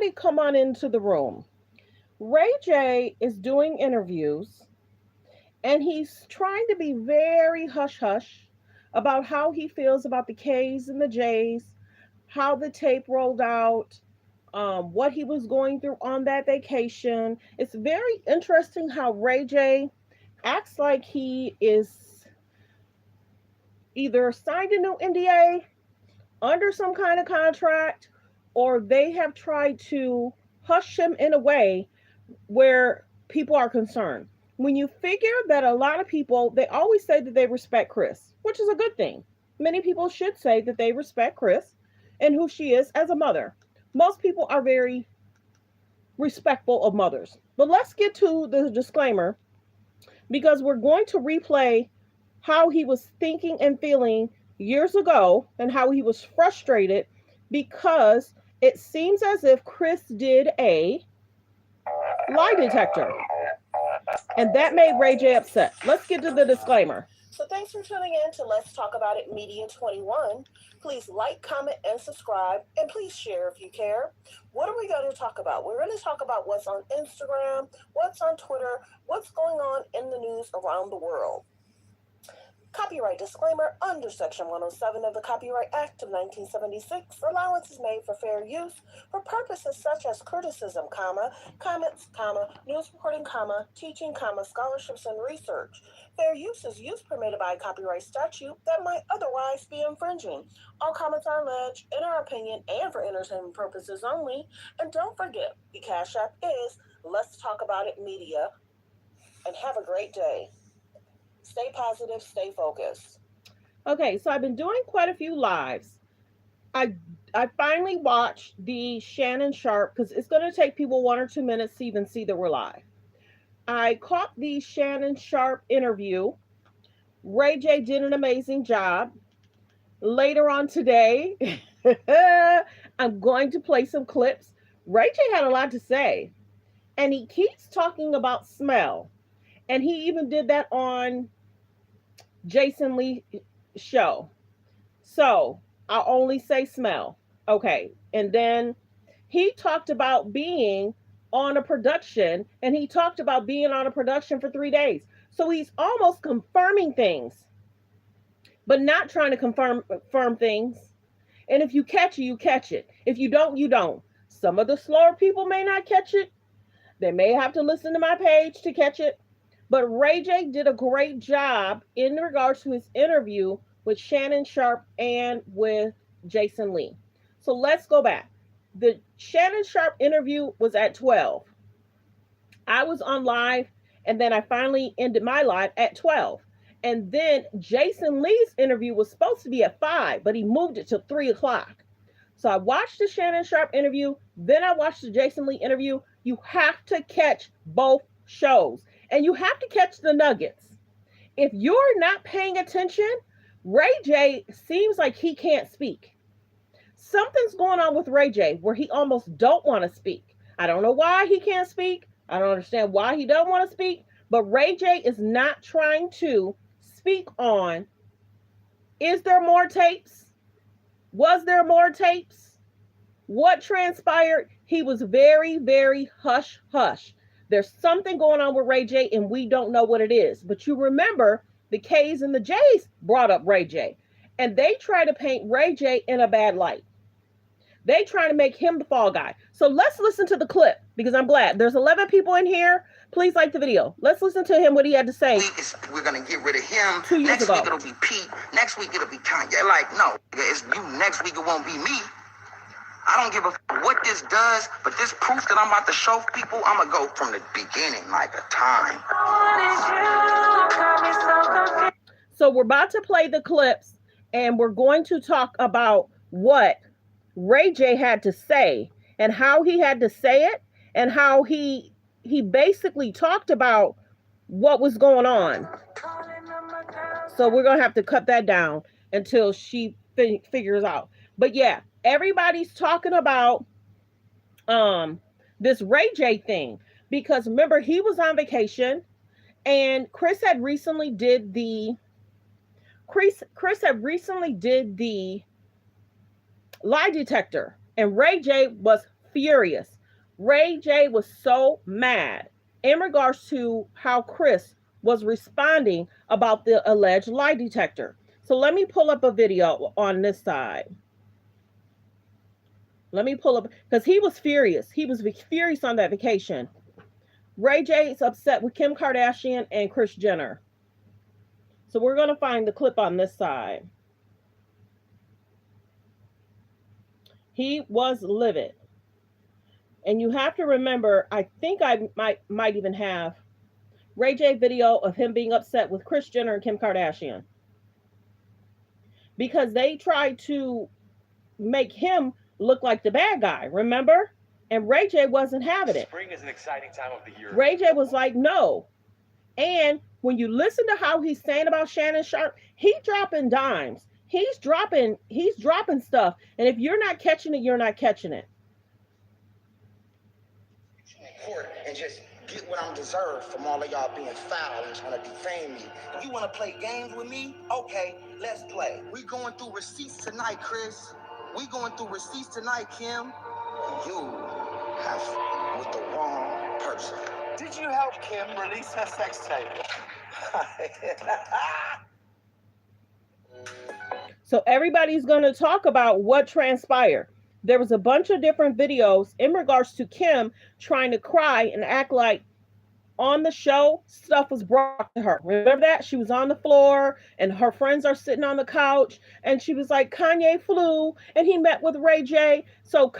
everybody come on into the room. Ray J is doing interviews and he's trying to be very hush hush about how he feels about the K's and the J's, how the tape rolled out, what he was going through on that vacation. It's very interesting how Ray J acts like he is either signed a new NDA, under some kind of contract, or they have tried to hush him in a way where people are concerned. When you figure that a lot of people, they always say that they respect Chris, which is a good thing. Many people should say that they respect Chris and who she is as a mother. Most people are very respectful of mothers. But let's get to the disclaimer because we're going to replay how he was thinking and feeling years ago and how he was frustrated because it seems as if Chris did a lie detector. And that made Ray J upset. Let's get to the disclaimer. So thanks for tuning in to Let's Talk About It Media 21. Please like, comment, and subscribe. And please share if you care. What are we going to talk about? We're going to talk about what's on Instagram, what's on Twitter, what's going on in the news around the world. Copyright disclaimer under Section 107 of the Copyright Act of 1976. Allowance is made for fair use for purposes such as criticism, comments, news reporting, teaching, scholarships, and research. Fair use is use permitted by a copyright statute that might otherwise be infringing. All comments are alleged, in our opinion, and for entertainment purposes only. And don't forget, the Cash App is Let's Talk About It Media. And have a great day. Stay positive, stay focused. Okay, so I've been doing quite a few lives. I finally watched the Shannon Sharpe because it's going to take people 1 or 2 minutes to even see that we're live. I caught the Shannon Sharpe interview. Ray J did an amazing job. Later on today, I'm going to play some clips. Ray J had a lot to say, and he keeps talking about smell. And he even did that on Jason Lee's show. So I'll only say smell. Okay. And then he talked about being on a production, and he talked about being on a production for 3 days. So he's almost confirming things, but not trying to confirm things. And if you catch it, you catch it. If you don't, you don't. Some of the slower people may not catch it. They may have to listen to my page to catch it. But Ray J did a great job in regards to his interview with Shannon Sharpe and with Jason Lee. So let's go back. The Shannon Sharpe interview was at 12. I was on live, and then I finally ended my live at 12. And then Jason Lee's interview was supposed to be at 5, but he moved it to 3 o'clock. So I watched the Shannon Sharpe interview, then I watched the Jason Lee interview. You have to catch both shows. And you have to catch the nuggets. If you're not paying attention, Ray J seems like he can't speak. Something's going on with Ray J where he almost don't want to speak. I don't know why he can't speak. I don't understand why he don't want to speak. But Ray J is not trying to speak on, is there more tapes? Was there more tapes? What transpired? He was very, very hush hush. There's something going on with Ray J and we don't know what it is. But you remember the K's and the J's brought up Ray J. And they try to paint Ray J in a bad light. They try to make him the fall guy. So let's listen to the clip because I'm glad. There's 11 people in here. Please like the video. Let's listen to him, what he had to say. We're going to get rid of him. 2 years ago. Next week it'll be Pete. Next week it'll be Kanye. Like, no, it's you. Next week it won't be me. I don't give a what this does, but this proof that I'm about to show people, I'm going to go from the beginning, like a time. So we're about to play the clips, and we're going to talk about what Ray J had to say and how he had to say it and how he basically talked about what was going on. So we're going to have to cut that down until she figures out. But yeah, everybody's talking about this Ray J thing because remember he was on vacation and Chris had recently did the lie detector and Ray J was furious. Ray J was so mad in regards to how Chris was responding about the alleged lie detector. So let me pull up a video on this side. Let me pull up, because he was furious. He was furious on that vacation. Ray J is upset with Kim Kardashian and Kris Jenner. So we're going to find the clip on this side. He was livid. And you have to remember, I think I might even have Ray J video of him being upset with Kris Jenner and Kim Kardashian. Because they tried to make him look like the bad guy, remember? And Ray J wasn't having it. Spring is an exciting time of the year. Ray J was like, no. And when you listen to how he's saying about Shannon Sharpe, he's dropping dimes. He's dropping stuff. And if you're not catching it, you're not catching it. Court and just get what I'm deserved from all of y'all being foul and trying to defame me. You want to play games with me? Okay, let's play. We going through receipts tonight, Chris. We going through receipts tonight, Kim. You have with the wrong person. Did you help Kim release her sex tape? So everybody's going to talk about what transpired. There was a bunch of different videos in regards to Kim trying to cry and act like on the show stuff was brought to her. Remember that? She was on the floor and her friends are sitting on the couch and she was like, Kanye flew and he met with Ray J. So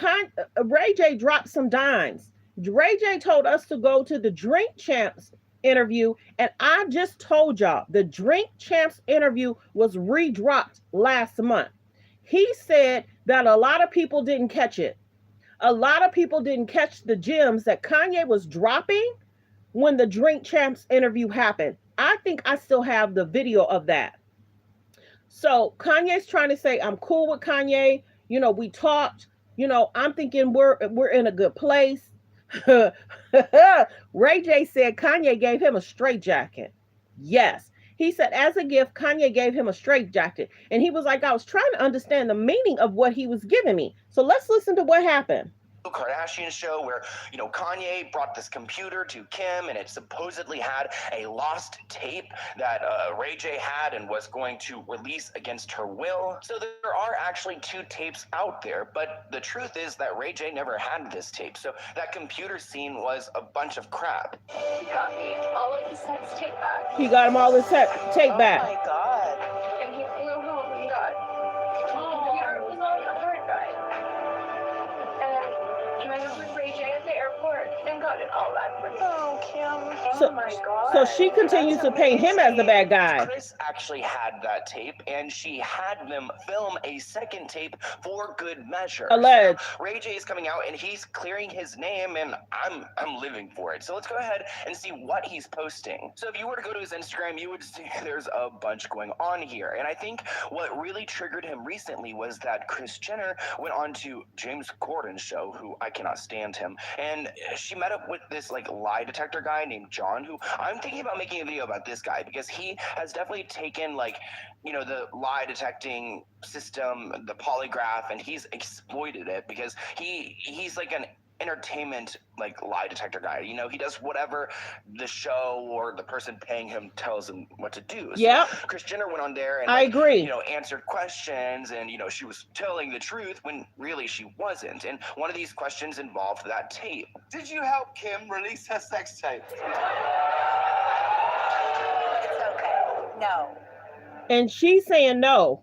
Ray J dropped some dimes. Ray J told us to go to the Drink Champs interview, and I just told y'all the Drink Champs interview was redropped last month. He said that a lot of people didn't catch it. A lot of people didn't catch the gems that Kanye was dropping when the Drink Champs interview happened. I think I still have the video of that. So Kanye's trying to say, I'm cool with Kanye. You know, we talked. You know, I'm thinking we're in a good place. Ray J said Kanye gave him a straitjacket. Yes. He said, as a gift, Kanye gave him a straitjacket. And he was like, I was trying to understand the meaning of what he was giving me. So let's listen to what happened. Kardashian show where, you know, Kanye brought this computer to Kim and it supposedly had a lost tape that Ray J had and was going to release against her will. So there are actually 2 tapes out there, but the truth is that Ray J never had this tape. So that computer scene was a bunch of crap. He got me all of his sex tape back. He got him all his tape back. Oh my God. And he flew home and got the computer was on the hard drive. And I went with Ray J at the airport and got it all back for me. Oh, Kim. Oh my God. So she continues to paint him as the bad guy. Chris actually had that tape, and she had them film a second tape for good measure. Alleged. So Ray J is coming out, and he's clearing his name, and I'm living for it. So let's go ahead and see what he's posting. So if you were to go to his Instagram, you would see there's a bunch going on here. And I think what really triggered him recently was that Kris Jenner went on to James Corden's show, who I cannot stand him, and she met up with this like lie detector guy named John, who I'm thinking about making a video about this guy because he has definitely taken like, you know, the lie detecting system, the polygraph, and he's exploited it because he's like an entertainment like lie detector guy. You know, he does whatever the show or the person paying him tells him what to do. So Yeah. Kris Jenner went on there and I agree. you know, answered questions, and you know, she was telling the truth when really she wasn't. And one of these questions involved that tape. Did you help Kim release her sex tape? It's okay. No. And she's saying no,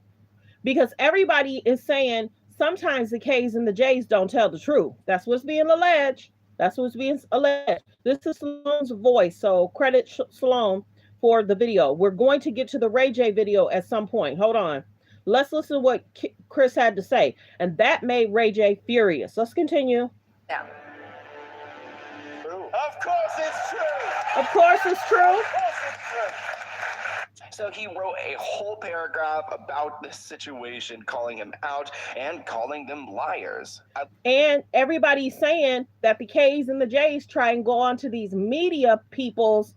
because everybody is saying sometimes the K's and the J's don't tell the truth. That's what's being alleged. That's what's being alleged. This is Sloan's voice, so credit Sloan for the video. We're going to get to the Ray J video at some point. Hold on. Let's listen to what Chris had to say. And that made Ray J furious. Let's continue. No. True. Of course it's true. Of course it's true. Of course it's true. So he wrote a whole paragraph about this situation, calling him out and calling them liars. And everybody's saying that the K's and the J's try and go on to these media people's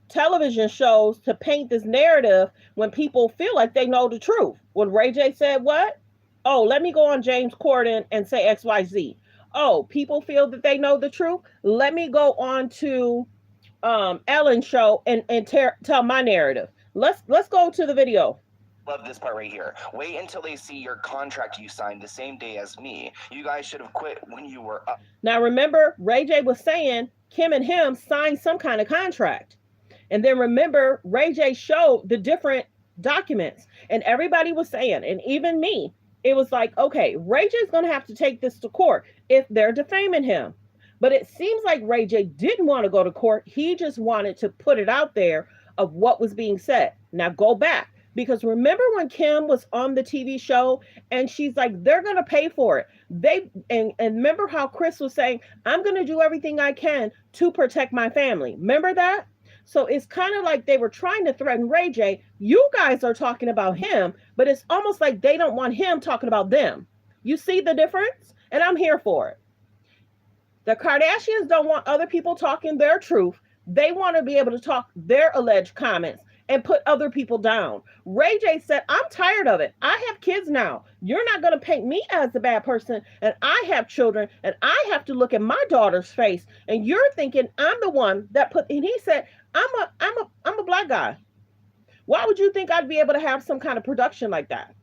television shows to paint this narrative when people feel like they know the truth. When Ray J said what? Oh, let me go on James Corden and say XYZ. oh, people feel that they know the truth. Let me go on to Ellen's show and tell my narrative. Let's go to the video. Love this part right here. Wait until they see your contract you signed the same day as me. You guys should have quit when you were up. Now remember, Ray J was saying Kim and him signed some kind of contract. And then remember, Ray J showed the different documents. And everybody was saying, and even me, it was like, okay, Ray J's going to have to take this to court if they're defaming him. But it seems like Ray J didn't want to go to court. He just wanted to put it out there of what was being said. Now go back. Because remember when Kim was on the TV show and she's like, they're going to pay for it. And remember how Chris was saying, I'm going to do everything I can to protect my family. Remember that? So it's kind of like they were trying to threaten Ray J. You guys are talking about him, but it's almost like they don't want him talking about them. You see the difference? And I'm here for it. The Kardashians don't want other people talking their truth. They want to be able to talk their alleged comments and put other people down. Ray J said, I'm tired of it. I have kids now. You're not going to paint me as the bad person, and I have children, and I have to look at my daughter's face, and you're thinking I'm the one that put, and he said, I'm a black guy. Why would you think I'd be able to have some kind of production like that?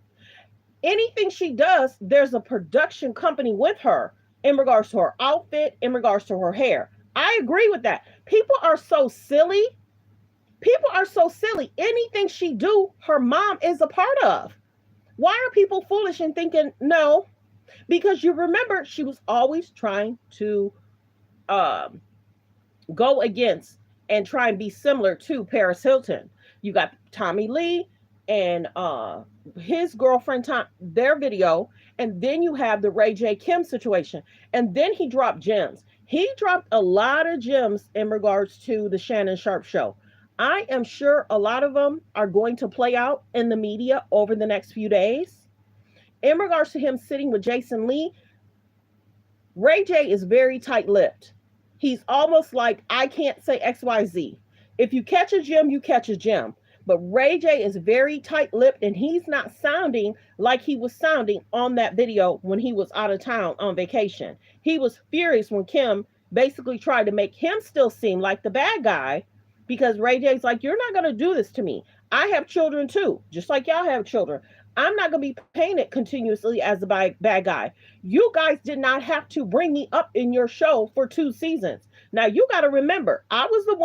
Anything she does, there's a production company with her in regards to her outfit, in regards to her hair. I agree with that. People are so silly. People are so silly. Anything she do, her mom is a part of. Why are people foolish and thinking no? Because you remember she was always trying to go against and try and be similar to Paris Hilton. You got Tommy Lee and his girlfriend, their video, and then you have the Ray J Kim situation. And then he dropped gems. He dropped a lot of gems in regards to the Shannon Sharpe show. I am sure a lot of them are going to play out in the media over the next few days. In regards to him sitting with Jason Lee, Ray J is very tight-lipped. He's almost like, I can't say XYZ. If you catch a gem, you catch a gem. But Ray J is very tight-lipped, and he's not sounding like he was sounding on that video when he was out of town on vacation. He was furious when Kim basically tried to make him still seem like the bad guy, because Ray J's like, you're not going to do this to me. I have children too, just like y'all have children. I'm not going to be painted continuously as the bad guy. You guys did not have to bring me up in your show for 2 seasons. Now, you got to remember, I was the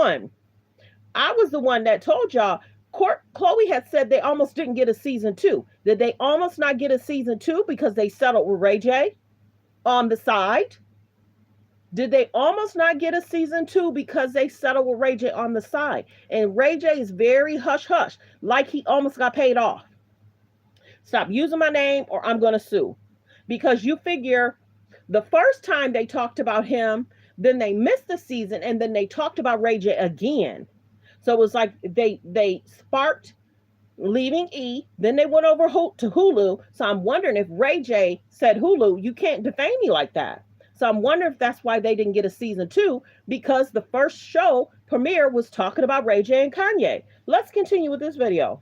one that told y'all, Chloe had said they almost didn't get a season 2. Did they almost not get a season 2 because they settled with Ray J on the side? Did they almost not get a season 2 because they settled with Ray J on the side? And Ray J is very hush-hush, like he almost got paid off. Stop using my name or I'm going to sue. Because you figure the first time they talked about him, then they missed the season, and then they talked about Ray J again. So it was like they sparked leaving E, then they went over to Hulu. So I'm wondering if Ray J said, Hulu, you can't defame me like that. So I'm wondering if that's why they didn't get a season 2, because the first show premiere was talking about Ray J and Kanye. Let's continue with this video.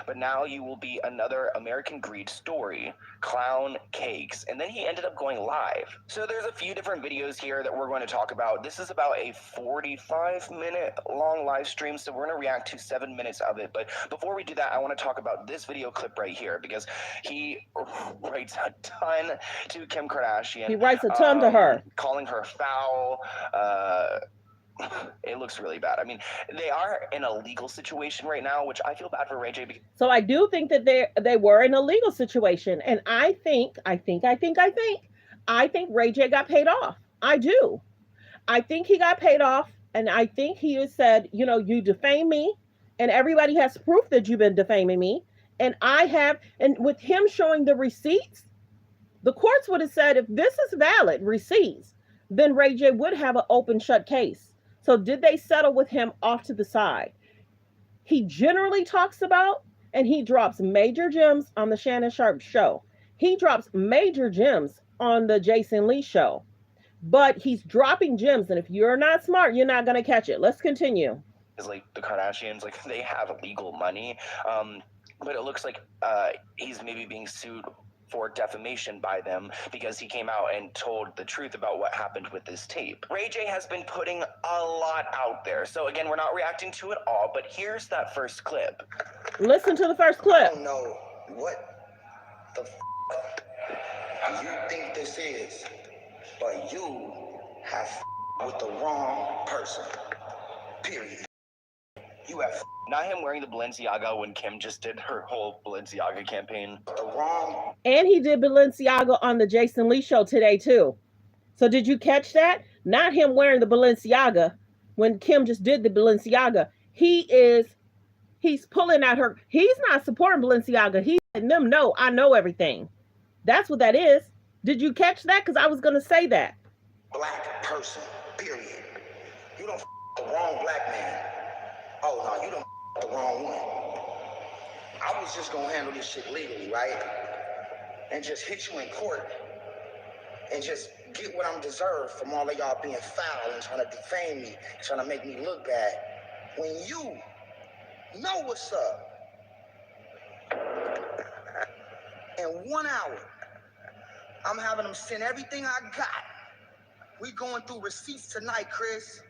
But now you will be another American Greed story, clown cakes. And then he ended up going live. So there's a few different videos here that we're going to talk about. This is about a 45-minute long live stream, so we're going to react to 7 minutes of it. But before we do that, I want to talk about this video clip right here, because he writes a ton to Kim Kardashian. He writes a ton to her. Calling her foul, it looks really bad. I mean, they are in a legal situation right now, which I feel bad for Ray J. So I do think that they were in a legal situation, and I think Ray J got paid off. I do. I think he got paid off, and I think he has said, you know, you defame me, and everybody has proof that you've been defaming me, and I have, and with him showing the receipts, the courts would have said, if this is valid receipts, then Ray J would have an open shut case. So did they settle with him off to the side? He generally talks about, and he drops major gems on the Shannon Sharpe show. He drops major gems on the Jason Lee show. But he's dropping gems, and if you're not smart, you're not going to catch it. Let's continue. Is like the Kardashians, like they have legal money, but it looks like he's maybe being sued for defamation by them because he came out and told the truth about what happened with this tape. Ray J has been putting a lot out there. So again, we're not reacting to it all, but here's that first clip. Listen to the first clip. I don't know what the you think this is, but you have with the wrong person. Period. You have Not him wearing the Balenciaga when Kim just did her whole Balenciaga campaign. the wrong. And he did Balenciaga on the Jason Lee show today too. So did you catch that? Not him wearing the Balenciaga when Kim just did the Balenciaga. He's pulling out her. He's not supporting Balenciaga. He's letting them know, I know everything. That's what that is. Did you catch that? Because I was going to say that. Black person. Period. You don't the wrong black man. Oh no, you don't the wrong one. I was just gonna handle this shit legally, right? And just hit you in court and just get what I'm deserved from all of y'all being foul and trying to defame me, trying to make me look bad. When you know what's up. In 1 hour, I'm having them send everything I got. We going through receipts tonight, Chris.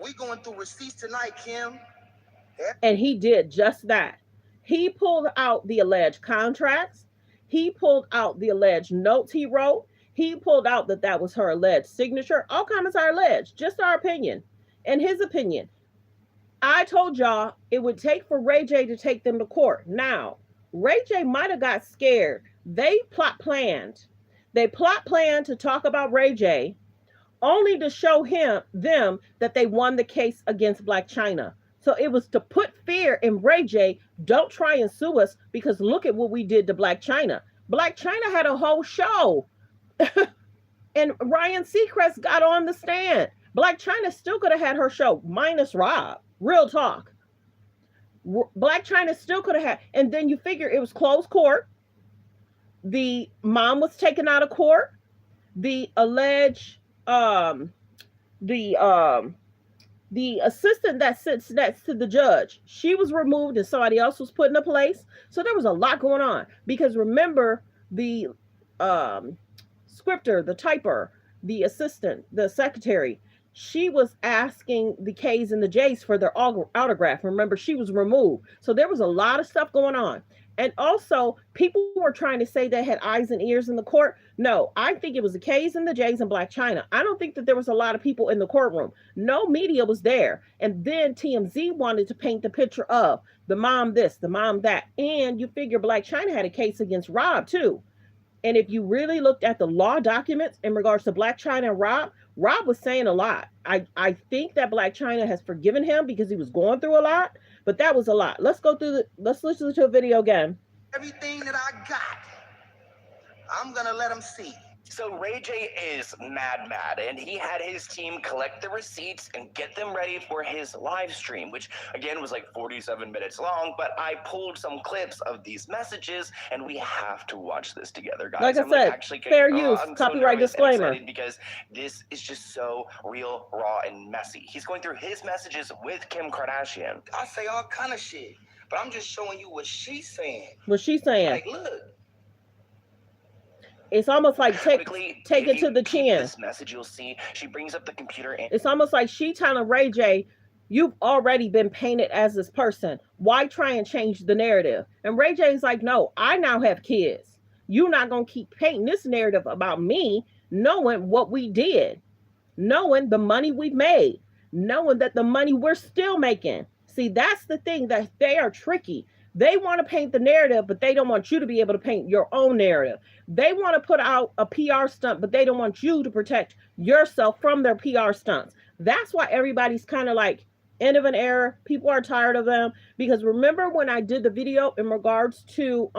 We going through receipts tonight, Kim. Yeah. And he did just that. He pulled out the alleged contracts. He pulled out the alleged notes he wrote. He pulled out that was her alleged signature. All comments are alleged, just our opinion. And his opinion. I told y'all it would take for Ray J to take them to court. Now, Ray J might have got scared. They planned to talk about Ray J only to show them that they won the case against Black China. So it was to put fear in Ray J. Don't try and sue us because look at what we did to Black China. Black China had a whole show. And Ryan Seacrest got on the stand. Black China still could have had her show, minus Rob. Real talk. Black China still could have had. And then you figure it was closed court. The mom was taken out of court. The alleged the assistant that sits next to the judge, she was removed and somebody else was put in a place. So there was a lot going on because remember the scripter, the typer, the assistant, the secretary, she was asking the K's and the J's for their autograph. Remember, she was removed. So there was a lot of stuff going on. And also, people were trying to say they had eyes and ears in the court. No, I think it was the K's and the J's and Black China. I don't think that there was a lot of people in the courtroom. No media was there. And then TMZ wanted to paint the picture of the mom this, the mom that. And you figure Black China had a case against Rob too. And if you really looked at the law documents in regards to Black China and Rob was saying a lot. I think that Black China has forgiven him because he was going through a lot, but that was a lot. Let's listen to a video again. Everything that I got, I'm gonna let them see. So Ray J is mad, and he had his team collect the receipts and get them ready for his live stream, which again was like 47 minutes long, but I pulled some clips of these messages and we have to watch this together, guys. Like I said, actually fair use, copyright disclaimer. Because this is just so real, raw, and messy. He's going through his messages with Kim Kardashian. I say all kind of shit, but I'm just showing you what she's saying. What she's saying. Like, look. It's almost like take it to the chin. This message, you'll see she brings up the computer and it's almost like she telling Ray J, you've already been painted as this person. Why try and change the narrative? And Ray J's like, no, I now have kids. You're not going to keep painting this narrative about me, knowing what we did, knowing the money we've made, knowing that the money we're still making. See, that's the thing, that they are tricky. They want to paint the narrative, but they don't want you to be able to paint your own narrative. They want to put out a PR stunt, but they don't want you to protect yourself from their PR stunts. That's why everybody's kind of like end of an era. People are tired of them because remember when I did the video in regards to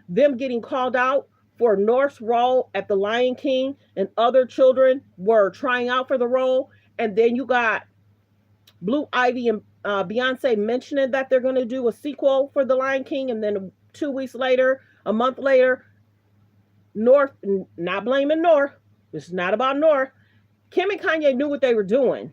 them getting called out for North's role at the Lion King and other children were trying out for the role, and then you got Blue Ivy and Beyonce mentioning that they're going to do a sequel for The Lion King, and then 2 weeks later, a month later, North, not blaming North, this is not about North, Kim and Kanye knew what they were doing.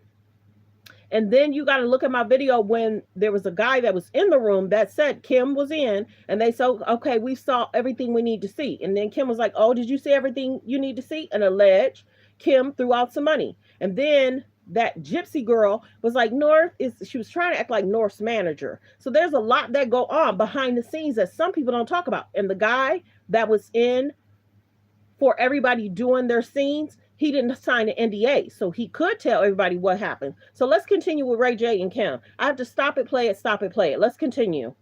And then you got to look at my video when there was a guy that was in the room that said Kim was in, and they said, okay, we saw everything we need to see. And then Kim was like, oh, did you see everything you need to see? And alleged Kim threw out some money. And then that gypsy girl was like, she was trying to act like North's manager. So there's a lot that go on behind the scenes that some people don't talk about. And the guy that was in for everybody doing their scenes, he didn't sign an NDA, so he could tell everybody what happened. So let's continue with Ray J and Kim. I have to stop it, play it. Let's continue.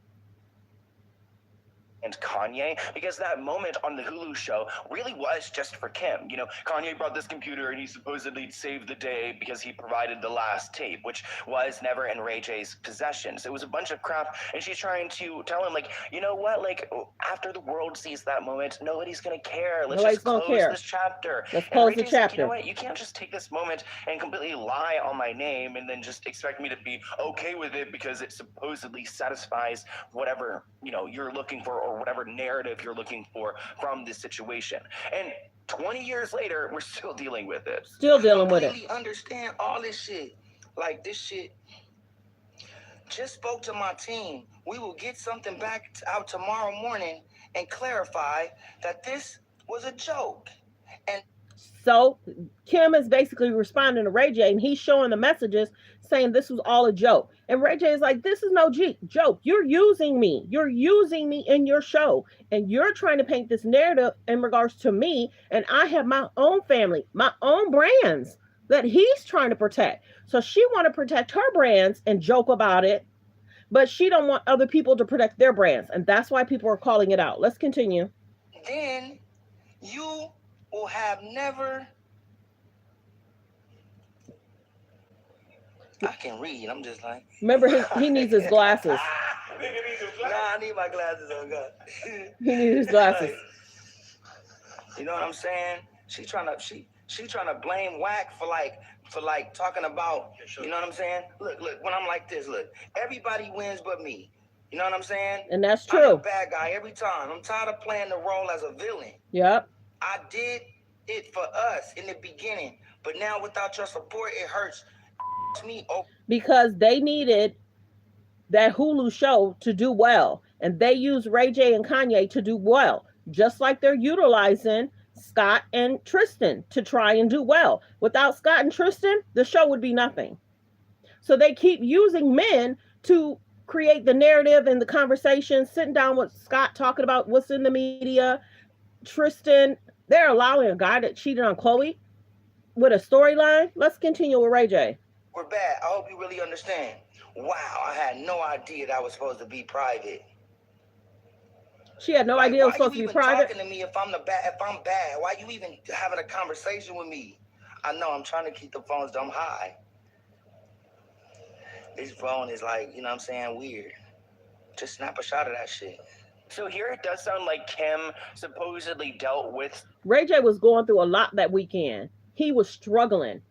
And Kanye, because that moment on the Hulu show really was just for Kim. You know, Kanye brought this computer and he supposedly saved the day because he provided the last tape, which was never in Ray J's possession. So it was a bunch of crap, and she's trying to tell him, like, you know what, like, after the world sees that moment, nobody's gonna care. Let's just close this chapter. Let's close the chapter. Like, you know what, you can't just take this moment and completely lie on my name and then just expect me to be okay with it because it supposedly satisfies whatever, you know, you're looking for, or whatever narrative you're looking for from this situation. And 20 years later, we're still dealing with it. Still dealing with it. I completely understand all this shit. Like, this shit. Just spoke to my team. We will get something back out tomorrow morning and clarify that this was a joke. And so Kim is basically responding to Ray J, and he's showing the messages saying this was all a joke. And Ray J is like, this is no joke. You're using me. You're using me in your show. And you're trying to paint this narrative in regards to me. And I have my own family, my own brands that he's trying to protect. So she want to protect her brands and joke about it. But she don't want other people to protect their brands. And that's why people are calling it out. Let's continue. Then you will have never... I can read. I'm just like... Remember, he needs his glasses. Nah, I need my glasses on, God. He needs his glasses. You know what I'm saying? She trying to blame Whack for talking about, you know what I'm saying? Look, when I'm like this, look, everybody wins but me. You know what I'm saying? And that's true. I'm a bad guy every time. I'm tired of playing the role as a villain. Yep. I did it for us in the beginning, but now without your support, it hurts me. Because they needed that Hulu show to do well, and they used Ray J and Kanye to do well, just like they're utilizing Scott and Tristan to try and do well. Without Scott and Tristan, the show would be nothing. So they keep using men to create the narrative and the conversation, sitting down with Scott, talking about what's in the media. Tristan, they're allowing a guy that cheated on Chloe with a storyline. Let's continue with Ray J. We're bad. I hope you really understand. Wow, I had no idea that was supposed to be private. She had no idea it was supposed to be private. Why you even talking to me if I'm bad? Why you even having a conversation with me? I know I'm trying to keep the phones dumb high. This phone is like, you know what I'm saying, weird. Just snap a shot of that shit. So here it does sound like Kim supposedly dealt with... Ray J was going through a lot that weekend. He was struggling.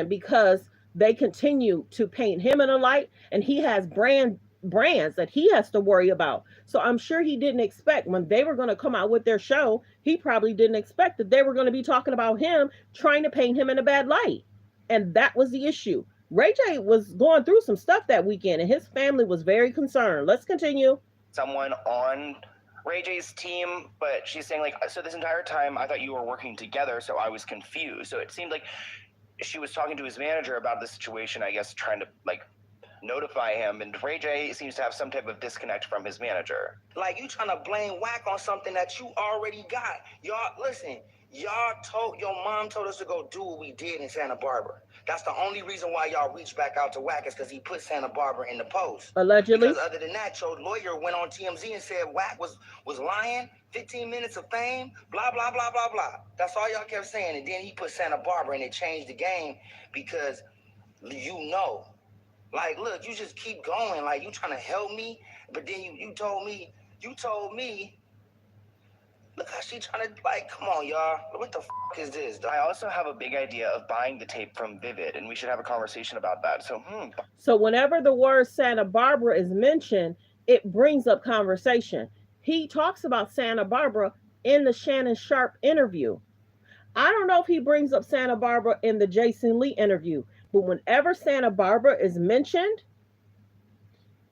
Because they continue to paint him in a light, and he has brands that he has to worry about. So I'm sure he didn't expect when they were going to come out with their show, he probably didn't expect that they were going to be talking about him, trying to paint him in a bad light. And that was the issue. Ray J was going through some stuff that weekend, and his family was very concerned. Let's continue. Someone on Ray J's team, but she's saying, like, so this entire time I thought you were working together, so I was confused. So it seemed like she was talking to his manager about the situation, I guess, trying to, like, notify him, and Ray J seems to have some type of disconnect from his manager. Like, you trying to blame Whack on something that you already got. Y'all, listen, your mom told us to go do what we did in Santa Barbara. That's the only reason why y'all reached back out to Whack, is because he put Santa Barbara in the post. Allegedly. Because other than that, your lawyer went on TMZ and said Whack was lying, 15 minutes of fame, blah, blah, blah, blah, blah. That's all y'all kept saying. And then he put Santa Barbara, and it changed the game because you know. Like, look, you just keep going. Like, you trying to help me, but then you told me, look how she trying to, like, come on, y'all. What the is this? I also have a big idea of buying the tape from Vivid, and we should have a conversation about that. So whenever the word Santa Barbara is mentioned, it brings up conversation. He talks about Santa Barbara in the Shannon Sharpe interview. I don't know if he brings up Santa Barbara in the Jason Lee interview, But whenever Santa Barbara is mentioned,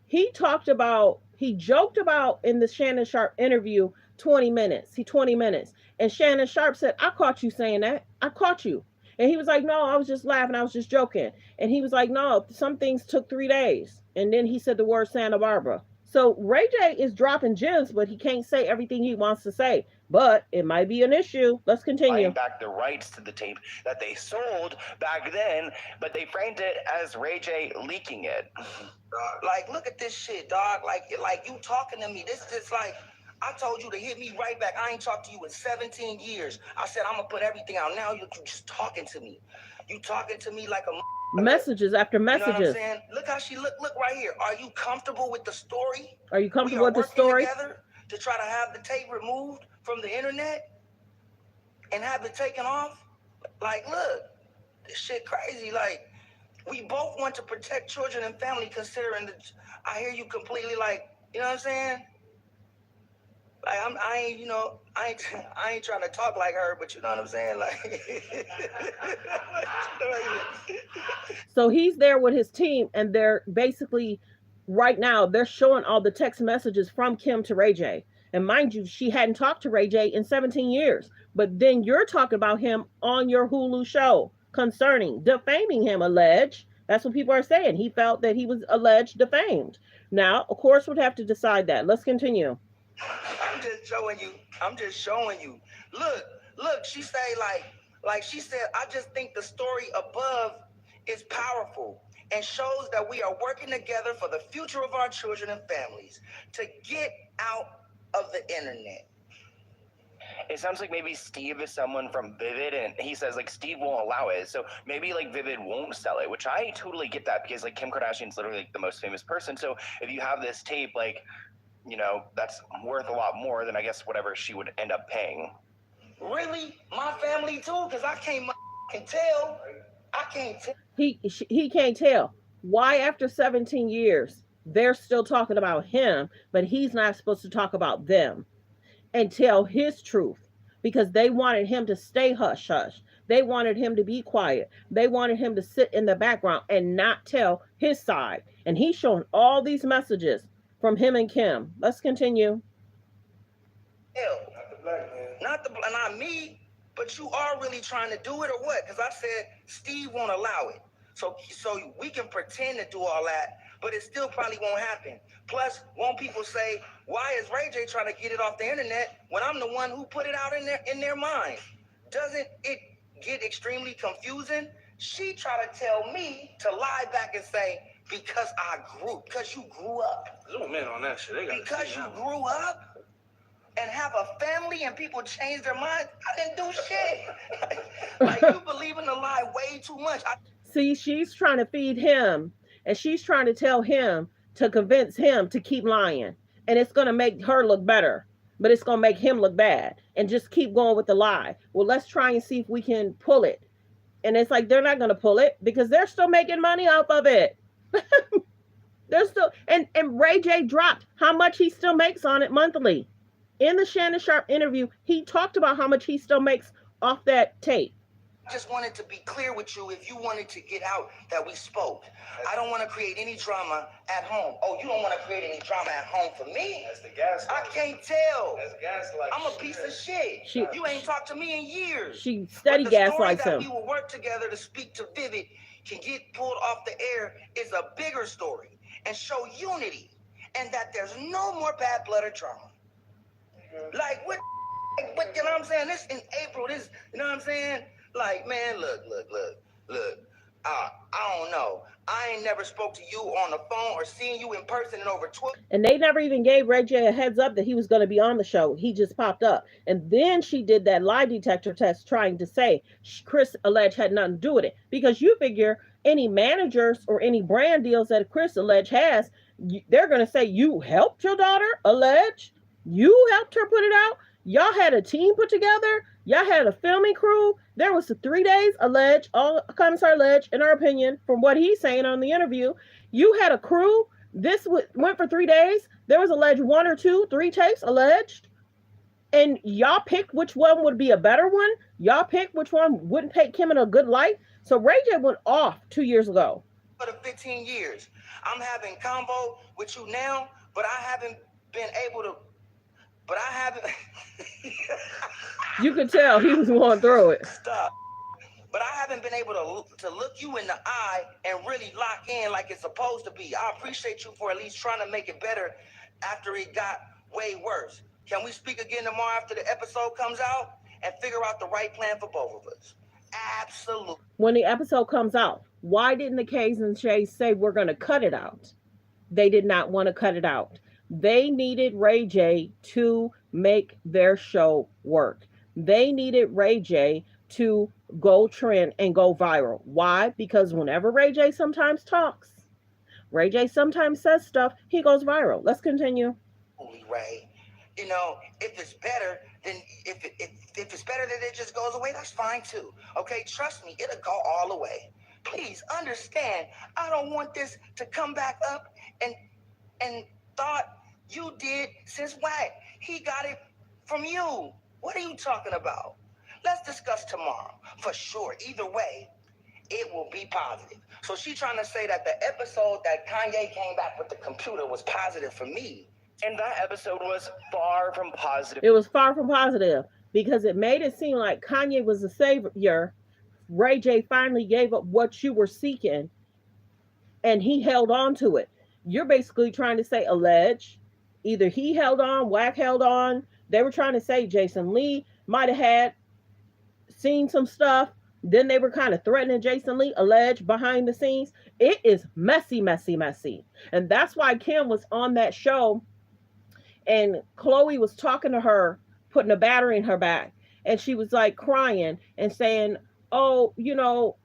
he joked about in the Shannon Sharp interview 20 minutes. 20 minutes. And Shannon Sharp said, I caught you saying that. I caught you. And he was like, no, I was just laughing. I was just joking. And he was like, no, some things took 3 days. And then he said the word Santa Barbara. So Ray J is dropping gems, but he can't say everything he wants to say. But it might be an issue. Let's continue. Buying back the rights to the tape that they sold back then, but they framed it as Ray J leaking it. Like, look at this shit, dog. Like you talking to me. This is like, I told you to hit me right back. I ain't talked to you in 17 years. I said, I'm going to put everything out. Now you're just talking to me. You talking to me like a messages after messages. You know what I'm saying? Look how she look right here. Are you comfortable with the story? Are you comfortable with the story? Together to try to have the tape removed from the internet and have it taken off? Like, look, this shit crazy. Like, we both want to protect children and family, considering that. I hear you completely, like, you know what I'm saying? Like, I ain't trying to talk like her, but you know what I'm saying? Like, so he's there with his team, and they're basically right now they're showing all the text messages from Kim to Ray J. And mind you, she hadn't talked to Ray J in 17 years. But then you're talking about him on your Hulu show concerning defaming him, alleged. That's what people are saying. He felt that he was alleged defamed. Now, of course, we'd have to decide that. Let's continue. I'm just showing you. Look, she say like she said, I just think the story above is powerful and shows that we are working together for the future of our children and families to get out of the internet. It sounds like maybe Steve is someone from Vivid, and he says like Steve won't allow it. So maybe like Vivid won't sell it, which I totally get that, because like Kim Kardashian's literally like the most famous person. So if you have this tape, like, you know, that's worth a lot more than I guess whatever she would end up paying. Really? My family too? Because I can't tell. I can't tell. He can't tell. Why after 17 years, they're still talking about him, but he's not supposed to talk about them and tell his truth, because they wanted him to stay hush-hush. They wanted him to be quiet. They wanted him to sit in the background and not tell his side. And he's showing all these messages from him and Kim. Let's continue. Not me, but you are really trying to do it, or what? Because I said Steve won't allow it. So we can pretend to do all that, but it still probably won't happen. Plus, won't people say, why is Ray J trying to get it off the internet when I'm the one who put it out in their mind? Doesn't it get extremely confusing? She tried to tell me to lie back and say, because you grew up. Zoom in on that shit. Because you grew up and have a family and people change their minds. I didn't do shit. Like you believe in the lie way too much. See, she's trying to feed him, and she's trying to tell him to convince him to keep lying. And it's going to make her look better, but it's going to make him look bad, and just keep going with the lie. Well, let's try and see if we can pull it. And it's like, they're not going to pull it because they're still making money off of it. They're still, and Ray J dropped how much he still makes on it monthly. In the Shannon Sharp interview, he talked about how much he still makes off that tape. I just wanted to be clear with you if you wanted to get out that we spoke. I don't want to create any drama at home. Oh, you don't want to create any drama at home for me? That's the gas. I can't tell. That's gaslight. I'm a piece of shit. You ain't talked to me in years. She steady gaslights him. We will work together to speak to Vivid can get pulled off the air is a bigger story and show unity and that there's no more bad blood or drama. Like what, you know what I'm saying? This in April, this, you know what I'm saying? Like, man, look. I don't know. I ain't never spoke to you on the phone or seen you in person in over 12. And they never even gave Ray J a heads up that he was going to be on the show. He just popped up. And then she did that lie detector test trying to say Chris alleged had nothing to do with it. Because you figure any managers or any brand deals that Chris alleged has, they're going to say, you helped your daughter allege? You helped her put it out? Y'all had a team put together? Y'all had a filming crew? There was 3 days alleged, all comments are alleged, in our opinion, from what he's saying on the interview. You had a crew. This went for 3 days. There was alleged 1 or 2, 3 tapes alleged. And y'all picked which one would be a better one. Y'all picked which one wouldn't paint Kim in a good light. So Ray J went off 2 years ago. For the 15 years, I'm having convo with you now, but I haven't been able to. But I haven't. You could tell he was going through it. Stop. But I haven't been able to look you in the eye and really lock in like it's supposed to be. I appreciate you for at least trying to make it better after it got way worse. Can we speak again tomorrow after the episode comes out and figure out the right plan for both of us? Absolutely. When the episode comes out, why didn't the K's and Shay's say we're going to cut it out? They did not want to cut it out. They needed Ray J to make their show work. They needed Ray J to go trend and go viral. Why? Because whenever Ray J sometimes talks, Ray J sometimes says stuff, he goes viral. Let's continue. Holy Ray, you know, if it's better, then if it's better that it just goes away, that's fine too. Okay, trust me, it'll go all the way. Please understand, I don't want this to come back up and thought you did since whack. He got it from you. What are you talking about? Let's discuss tomorrow. For sure, either way, it will be positive. So she trying to say that the episode that Kanye came back with the computer was positive for me. And that episode was far from positive. It was far from positive because it made it seem like Kanye was the savior. Ray J finally gave up what you were seeking and he held on to it. You're basically trying to say allege. Either he held on, Wack held on. They were trying to say Jason Lee might have had seen some stuff. Then they were kind of threatening Jason Lee, alleged behind the scenes. It is messy, messy, messy. And that's why Kim was on that show and Chloe was talking to her, putting a battery in her back. And she was like crying and saying, oh, you know,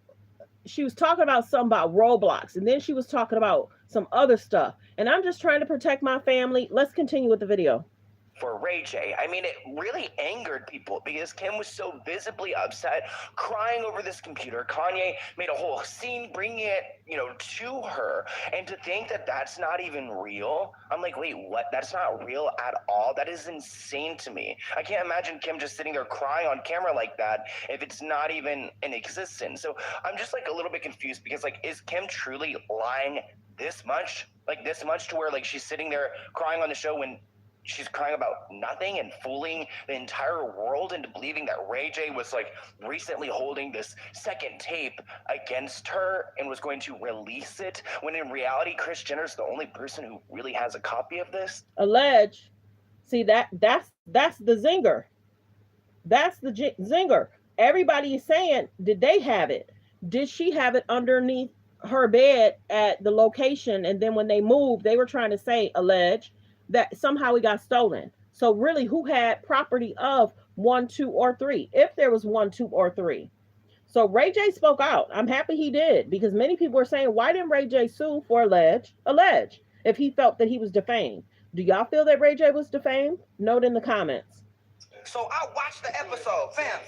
she was talking about something about Roblox. And then she was talking about some other stuff. And I'm just trying to protect my family. Let's continue with the video. For Ray J. I mean, it really angered people because Kim was so visibly upset, crying over this computer. Kanye made a whole scene bringing it, to her. And to think that that's not even real, I'm like, wait, what? That's not real at all? That is insane to me. I can't imagine Kim just sitting there crying on camera like that if it's not even in existence. So I'm just like a little bit confused because is Kim truly lying this much? Like this much to where she's sitting there crying on the show when she's crying about nothing and fooling the entire world into believing that Ray J was recently holding this second tape against her and was going to release it, when in reality Kris Jenner's the only person who really has a copy of this. Allege. See, that's the zinger. That's the zinger. Everybody is saying, did they have it? Did she have it underneath her bed at the location? And then when they moved, they were trying to say, allege, that somehow it got stolen. So really, who had property of 1, 2, or 3? If there was 1, 2, or 3. So Ray J spoke out. I'm happy he did, because many people were saying, why didn't Ray J sue for allege, if he felt that he was defamed? Do y'all feel that Ray J was defamed? Note in the comments. So I watched the episode, fam.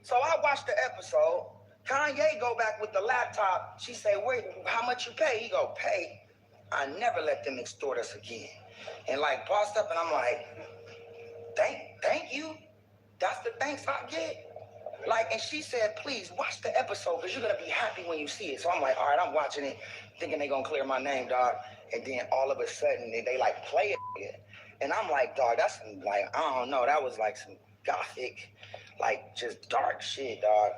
So I watched the episode. Kanye go back with the laptop. She say, wait, how much you pay? He go, pay. I never let them extort us again. And bossed up, and I'm like, thank you. That's the thanks I get. And she said, please watch the episode because you're gonna be happy when you see it. So I'm like, all right, I'm watching it, thinking they gonna clear my name, dog. And then all of a sudden they play it. And I'm like, dog, that's some I don't know, that was some gothic, just dark shit, dog.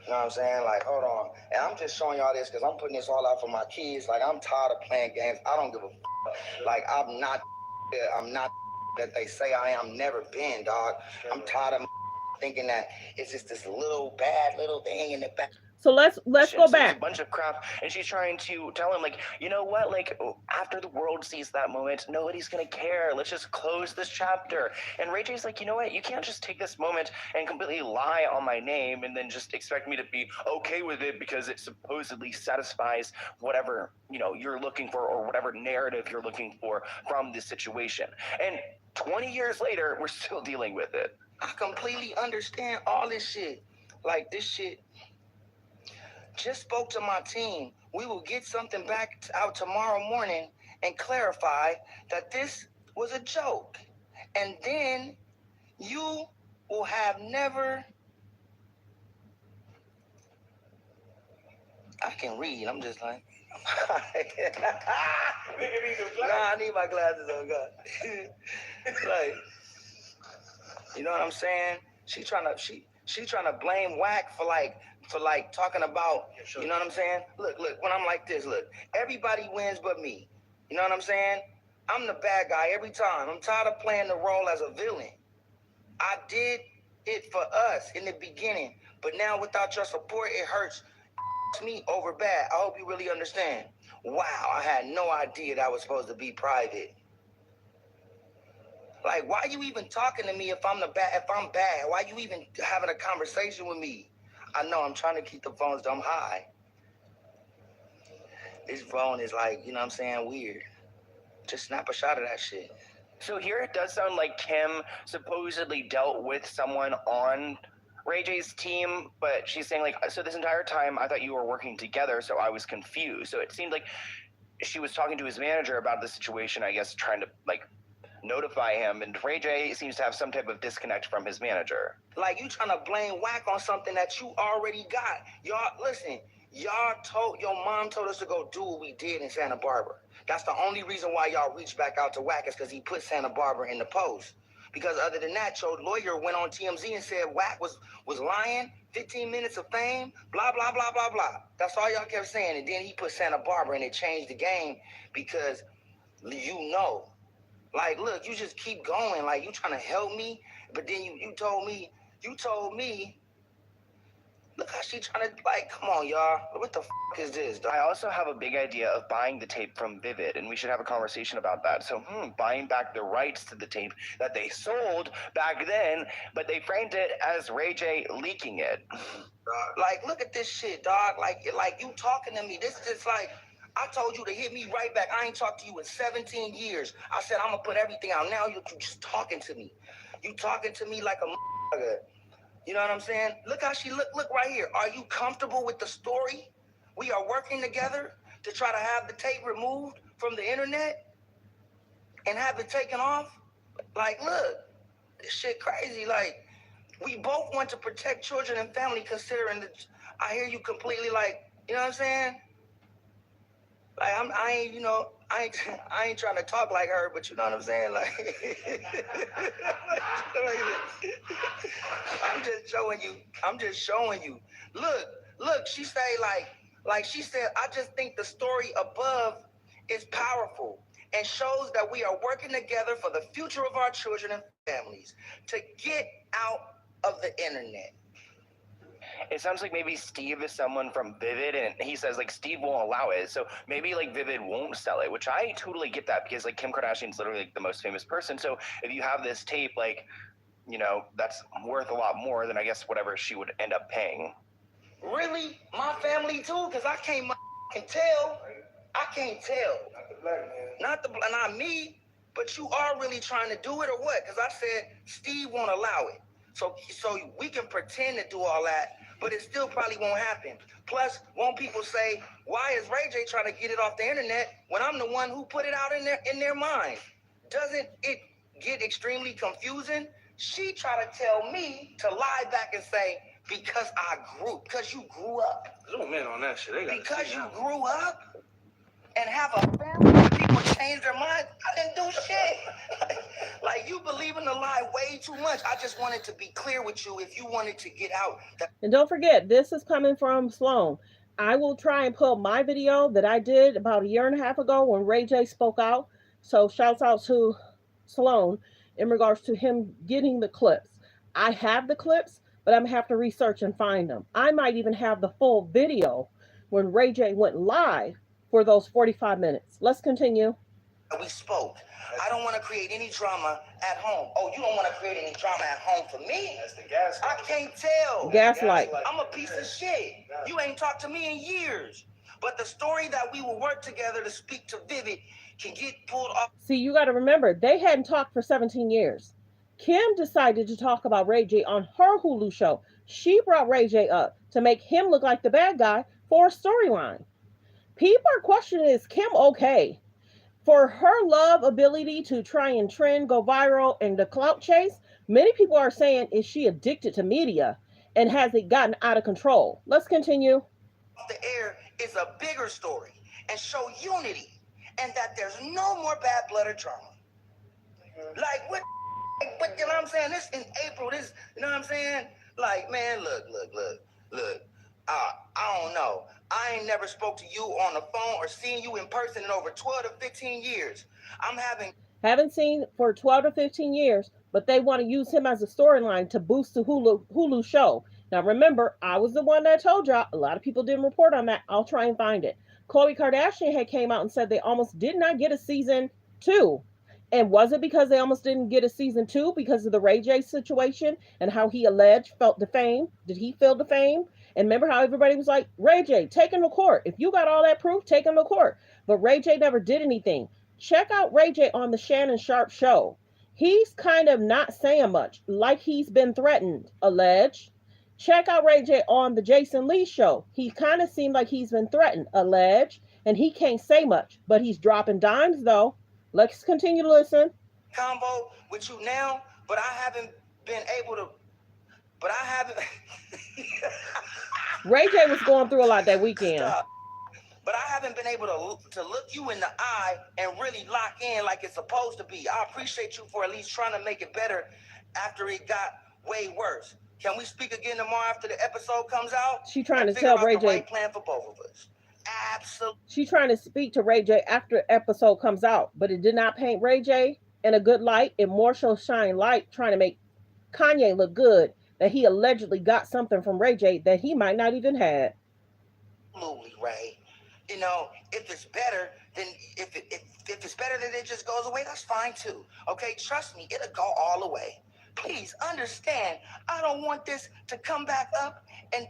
You know what I'm saying? Hold on. And I'm just showing y'all this because I'm putting this all out for my kids. I'm tired of playing games. I don't give a I'm not that they say I am. Never been, dog. I'm tired of thinking that it's just this little bad little thing in the back. So let's go back. It's a bunch of crap, and she's trying to tell him, you know what? After the world sees that moment, nobody's gonna care. Let's just close this chapter. And Ray J's like, you know what? You can't just take this moment and completely lie on my name and then just expect me to be okay with it because it supposedly satisfies whatever you're looking for or whatever narrative you're looking for from this situation. And 20 years later, we're still dealing with it. I completely understand all this shit. This shit. Just spoke to my team. We will get something back out tomorrow morning and clarify that this was a joke. And then You will have never. I can read. I'm just like. Nah, I need my glasses on, God. Like, you know what I'm saying? She trying to blame Whack for talking about. You know what I'm saying? Look. When I'm like this, look. Everybody wins but me. You know what I'm saying? I'm the bad guy every time. I'm tired of playing the role as a villain. I did it for us in the beginning, but now without your support, it hurts me over bad. I hope you really understand. Wow, I had no idea that was supposed to be private. Like, why you even talking to me if I'm bad? Why you even having a conversation with me? I know I'm trying to keep the phones dumb high. This phone is like, you know what I'm saying, weird. Just snap a shot of that shit. So here it does sound like Kim supposedly dealt with someone on Ray J's team, but she's saying like, so this entire time I thought you were working together, so I was confused. So it seemed like she was talking to his manager about the situation, I guess, trying to like notify him, and Ray J seems to have some type of disconnect from his manager. Like, you trying to blame Whack on something that you already got. Y'all, listen, your mom told us to go do what we did in Santa Barbara. That's the only reason why y'all reached back out to Whack is because he put Santa Barbara in the post. Because other than that, your lawyer went on TMZ and said Whack was lying, 15 minutes of fame, blah, blah, blah, blah, blah. That's all y'all kept saying. And then he put Santa Barbara and it changed the game because you know. Like, look, you just keep going. Like, you trying to help me, but then you told me, look how she trying to, like, come on, y'all. What the is this, dog? I also have a big idea of buying the tape from Vivid, and we should have a conversation about that. So, buying back the rights to the tape that they sold back then, but they framed it as Ray J leaking it. Like, look at this shit, dog. Like you talking to me. This is like, I told you to hit me right back. I ain't talked to you in 17 years. I said, I'm going to put everything out. Now you just talking to me. You talking to me like a motherfucker. You know what I'm saying? Look how she look right here. Are you comfortable with the story? We are working together to try to have the tape removed from the internet and have it taken off. Like, look, this shit crazy. Like, we both want to protect children and family considering that. I hear you completely, like, you know what I'm saying? Like, I ain't trying to talk like her, but you know what I'm saying? Like, I'm just showing you. Look, she say like she said, I just think the story above is powerful and shows that we are working together for the future of our children and families to get out of the internet. It sounds like maybe Steve is someone from Vivid, and he says like Steve won't allow it, so maybe like Vivid won't sell it, which I totally get that because like Kim Kardashian's literally like the most famous person. So if you have this tape, like, you know, that's worth a lot more than I guess whatever she would end up paying. Really? My family too? Because I can't tell. I can't tell. Not me, but you are really trying to do it or what? Because I said Steve won't allow it. So we can pretend to do all that, but it still probably won't happen. Plus, won't people say, why is Ray J trying to get it off the internet when I'm the one who put it out in their mind? Doesn't it get extremely confusing? She try to tell me to lie back and say, because you grew up. Zoom in on that shit. Because you grew up and have a family, people change their mind. I didn't do shit. Like, you believe in the lie way too much. I just wanted to be clear with you if you wanted to get out. And don't forget, this is coming from Sloan. I will try and pull my video that I did about a year and a half ago when Ray J spoke out. So shouts out to Sloan in regards to him getting the clips. I have the clips, but I'm going to have to research and find them. I might even have the full video when Ray J went live for those 45 minutes. Let's continue. We spoke. I don't want to create any drama at home. Oh, you don't want to create any drama at home for me? That's the gaslight. I can't tell. Gaslight. I'm a piece of shit. You ain't talked to me in years. But the story that we will work together to speak to Vivid can get pulled off. See, you got to remember, they hadn't talked for 17 years. Kim decided to talk about Ray J on her Hulu show. She brought Ray J up to make him look like the bad guy for a storyline. People are questioning, is Kim okay? For her love ability to try and trend, go viral, and the clout chase, many people are saying, is she addicted to media and has it gotten out of control? Let's continue. The air is a bigger story and show unity and that there's no more bad blood or drama. Like what? But you know what I'm saying? This in April. This, you know what I'm saying? Like, man, look. I don't know. I ain't never spoke to you on the phone or seen you in person in over 12 to 15 years. I'm having Haven't seen for 12 to 15 years, but they want to use him as a storyline to boost the Hulu show. Now, remember, I was the one that told y'all. A lot of people didn't report on that. I'll try and find it. Khloe Kardashian had came out and said they almost did not get a season 2. And was it because they almost didn't get a season 2 because of the Ray J situation and how he alleged felt defamed? Did he feel defamed? And remember how everybody was like, Ray J, take him to court. If you got all that proof, take him to court. But Ray J never did anything. Check out Ray J on the Shannon Sharp show. He's kind of not saying much, like he's been threatened, alleged. Check out Ray J on the Jason Lee show. He kind of seemed like he's been threatened, alleged, and he can't say much, but he's dropping dimes though. Let's continue to listen. Combo with you now, but I haven't been able to. But I haven't. Ray J was going through a lot that weekend. Stop. But I haven't been able to look you in the eye and really lock in like it's supposed to be. I appreciate you for at least trying to make it better after it got way worse. Can we speak again tomorrow after the episode comes out? She trying to tell Ray J. Right plan for both of us. Absolutely. She trying to speak to Ray J after the episode comes out, but it did not paint Ray J in a good light. It more so shine light trying to make Kanye look good that he allegedly got something from Ray J that he might not even had. Absolutely, Ray. You know, if it's better, then if it's better that it just goes away, that's fine too. Okay, trust me, it'll go all the way. Please understand, I don't want this to come back up and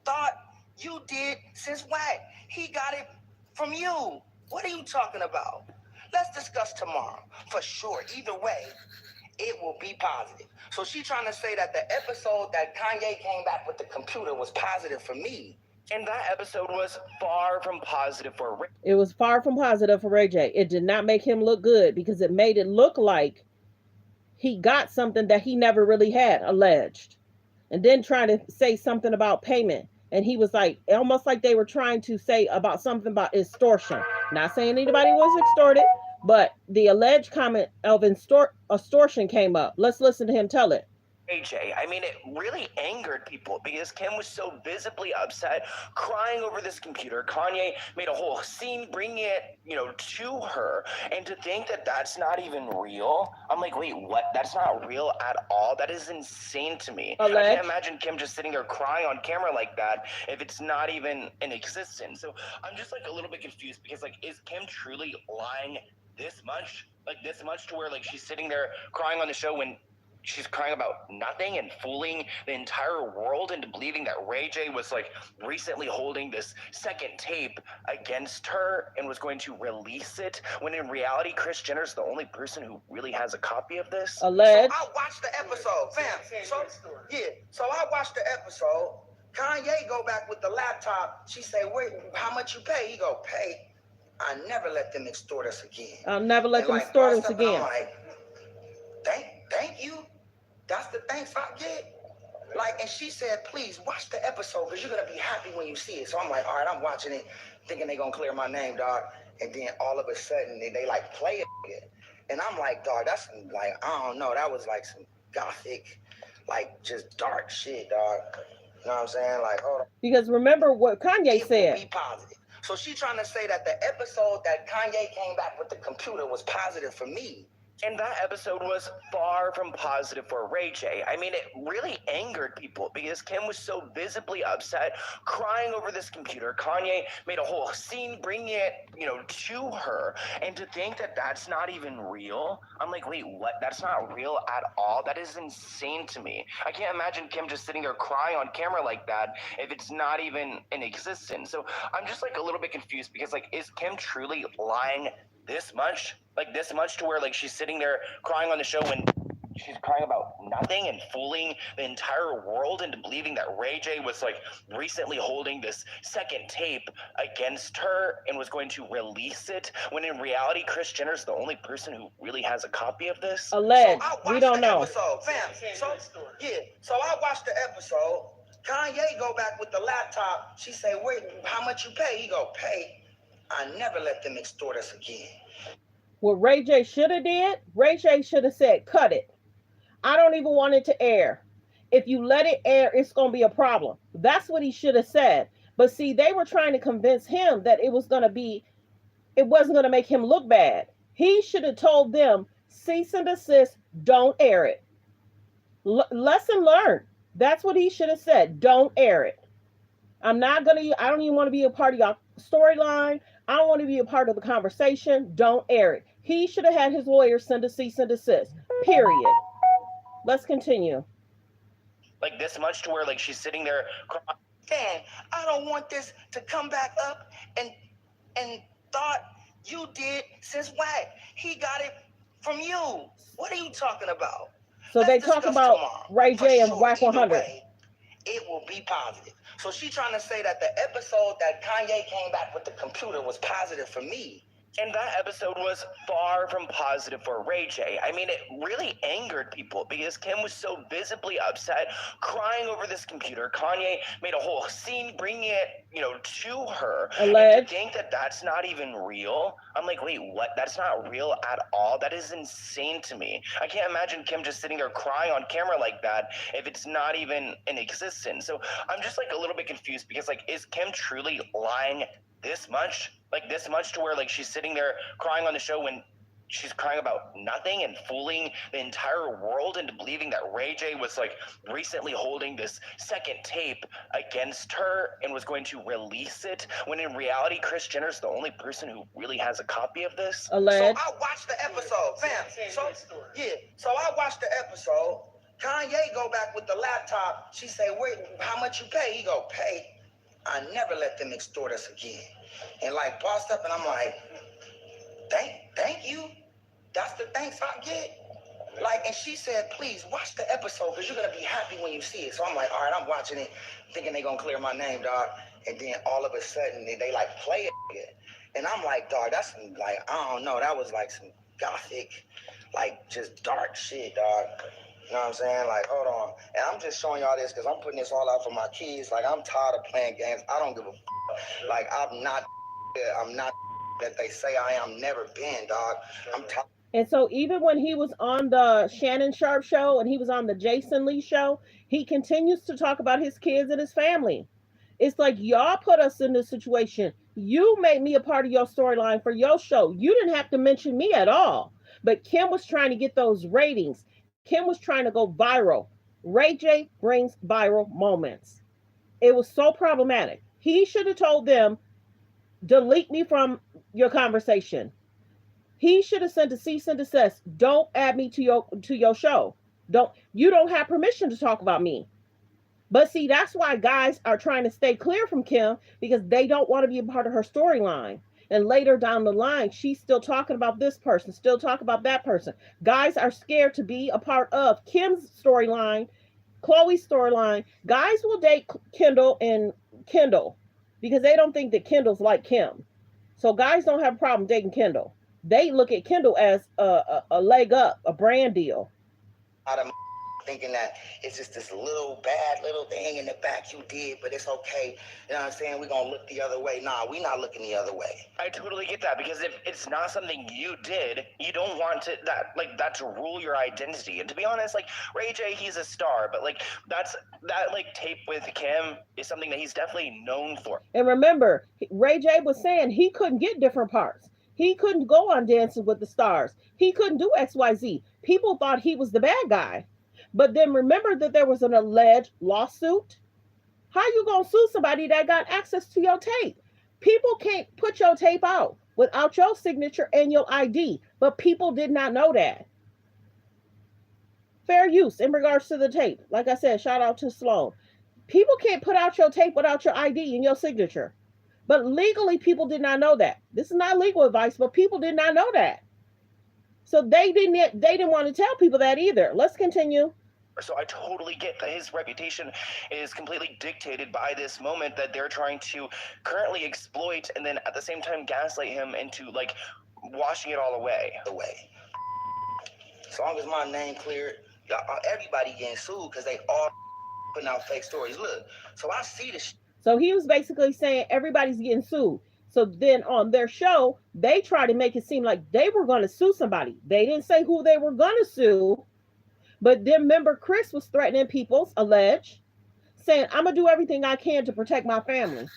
thought you did since what? He got it from you. What are you talking about? Let's discuss tomorrow. For sure. Either way, it will be positive. So she trying to say that the episode that Kanye came back with the computer was positive for me. And that episode was far from positive for Ray. It was far from positive for Ray J. It did not make him look good because it made it look like he got something that he never really had, alleged. And then trying to say something about payment. And he was like, almost like they were trying to say about something about extortion. Not saying anybody was extorted, but the alleged comment of extortion came up. Let's listen to him tell it. AJ, I mean, it really angered people because Kim was so visibly upset, crying over this computer. Kanye made a whole scene bringing it, to her. And to think that that's not even real, I'm like, wait, what? That's not real at all? That is insane to me. I can't imagine Kim just sitting there crying on camera like that if it's not even in existence. So I'm just like a little bit confused because is Kim truly lying this much? Like this much to where she's sitting there crying on the show when she's crying about nothing and fooling the entire world into believing that Ray J was recently holding this second tape against her and was going to release it, when in reality Kris Jenner's the only person who really has a copy of this. Alleged. So I watched the episode, fam. So I watched the episode. Kanye go back with the laptop. She say, "Wait, how much you pay?" He go, "Pay. I never let them extort us again. I'll never let them extort us again." Thank you. That's the thanks I get. And she said, "Please watch the episode because you're gonna be happy when you see it." So I'm like, all right, I'm watching it, thinking they gonna clear my name, dog. And then all of a sudden they play it, and I'm like, dog, that's I don't know, that was some gothic, just dark shit, dog. You know what I'm saying? Hold on. Because remember what Kanye said. Be positive. So she trying to say that the episode that Kanye came back with the computer was positive for me. And that episode was far from positive for Ray J. I mean, it really angered people because Kim was so visibly upset, crying over this computer. Kanye made a whole scene bringing it, to her. And to think that that's not even real, I'm like, wait, what? That's not real at all? That is insane to me. I can't imagine Kim just sitting there crying on camera like that if it's not even in existence. So I'm just a little bit confused because is Kim truly lying this much to where she's sitting there crying on the show when she's crying about nothing and fooling the entire world into believing that Ray J was like recently holding this second tape against her and was going to release it, when in reality Kris Jenner's the only person who really has a copy of this? Alleged. So We don't know. Episode, fam. So I watched the episode. Kanye go back with the laptop. She say, "Wait, how much you pay?" He go, "Pay. I never let them extort us again." What Ray J should have did, Ray J should have said, "Cut it. I don't even want it to air. If you let it air, it's going to be a problem." That's what he should have said. But see, they were trying to convince him that it wasn't going to make him look bad. He should have told them, cease and desist, don't air it. Lesson learned. That's what he should have said. Don't air it. I don't even want to be a part of your storyline. I don't want to be a part of the conversation. Don't air it. He should have had his lawyer send a cease and desist. Period. Let's continue. Like this much to where like she's sitting there crying. Dan, I don't want this to come back up and thought you did since Wack. He got it from you. What are you talking about? So they talk about Ray J and Wack 100. It will be positive. So she trying to say that the episode that Kanye came back with the computer was positive for me. And that episode was far from positive for Ray J. I mean, it really angered people because Kim was so visibly upset, crying over this computer. Kanye made a whole scene bringing it, to her. Alleged. And to think that that's not even real, I'm like, wait, what? That's not real at all? That is insane to me. I can't imagine Kim just sitting there crying on camera like that if it's not even in existence. So I'm just like a little bit confused because like, is Kim truly lying this much to where like she's sitting there crying on the show when she's crying about nothing and fooling the entire world into believing that Ray J was like recently holding this second tape against her and was going to release it, when in reality Kris Jenner's the only person who really has a copy of this? Alleged. So I watched the episode, fam. So I watched the episode. Kanye go back with the laptop. She say, "Wait, how much you pay?" He go, "Pay. I never let them extort us again." And like bossed up, and I'm like, thank you. That's the thanks I get. Like, and she said, "Please watch the episode because you're gonna be happy when you see it." So I'm like, all right, I'm watching it, thinking they gonna clear my name, dog. And then all of a sudden they like play it, and I'm like, dog, that's some, like, I don't know, that was like some gothic, like just dark shit, dog. You know what I'm saying? Like, hold on. And I'm just showing y'all this because I'm putting this all out for my kids. Like, I'm tired of playing games. I don't give a Like, I'm not that they say I am. Never been, dog. I'm tired. And so even when he was on the Shannon Sharp show and he was on the Jason Lee show, he continues to talk about his kids and his family. It's like, y'all put us in this situation. You made me a part of your storyline for your show. You didn't have to mention me at all. But Kim was trying to get those ratings. Kim was trying to go viral. Ray J brings viral moments. It was so problematic. He should have told them, delete me from your conversation. He should have sent a cease and desist. Don't add me to your show. You don't have permission to talk about me. But see, that's why guys are trying to stay clear from Kim, because they don't want to be a part of her storyline. And later down the line, she's still talking about this person, still talking about that person. Guys are scared to be a part of Kim's storyline, Chloe's storyline. Guys will date Kendall because they don't think that Kendall's like Kim. So guys don't have a problem dating Kendall. They look at Kendall as a leg up, a brand deal. Thinking that it's just this little bad little thing in the back you did, but it's okay. You know what I'm saying? We're gonna look the other way. Nah, we not looking the other way. I totally get that, because if it's not something you did, you don't want that to rule your identity. And to be honest, like Ray J, he's a star, but like that tape with Kim is something that he's definitely known for. And remember, Ray J was saying he couldn't get different parts. He couldn't go on Dancing with the Stars. He couldn't do XYZ. People thought he was the bad guy. But then remember that there was an alleged lawsuit. How you gonna sue somebody that got access to your tape? People can't put your tape out without your signature and your ID, but people did not know that. Fair use in regards to the tape. Like I said, shout out to Sloan. People can't put out your tape without your ID and your signature. But legally, people did not know that. This is not legal advice, but people did not know that. So they didn't want to tell people that either. Let's continue. So I totally get that his reputation is completely dictated by this moment that they're trying to currently exploit, and then at the same time gaslight him into like washing it all away. As long as my name cleared, everybody getting sued because they all putting out fake stories. Look, so I see this. So he was basically saying everybody's getting sued. So then on their show, they tried to make it seem like they were going to sue somebody. They didn't say who they were going to sue. But then remember, Chris was threatening people, alleged, saying, I'm going to do everything I can to protect my family.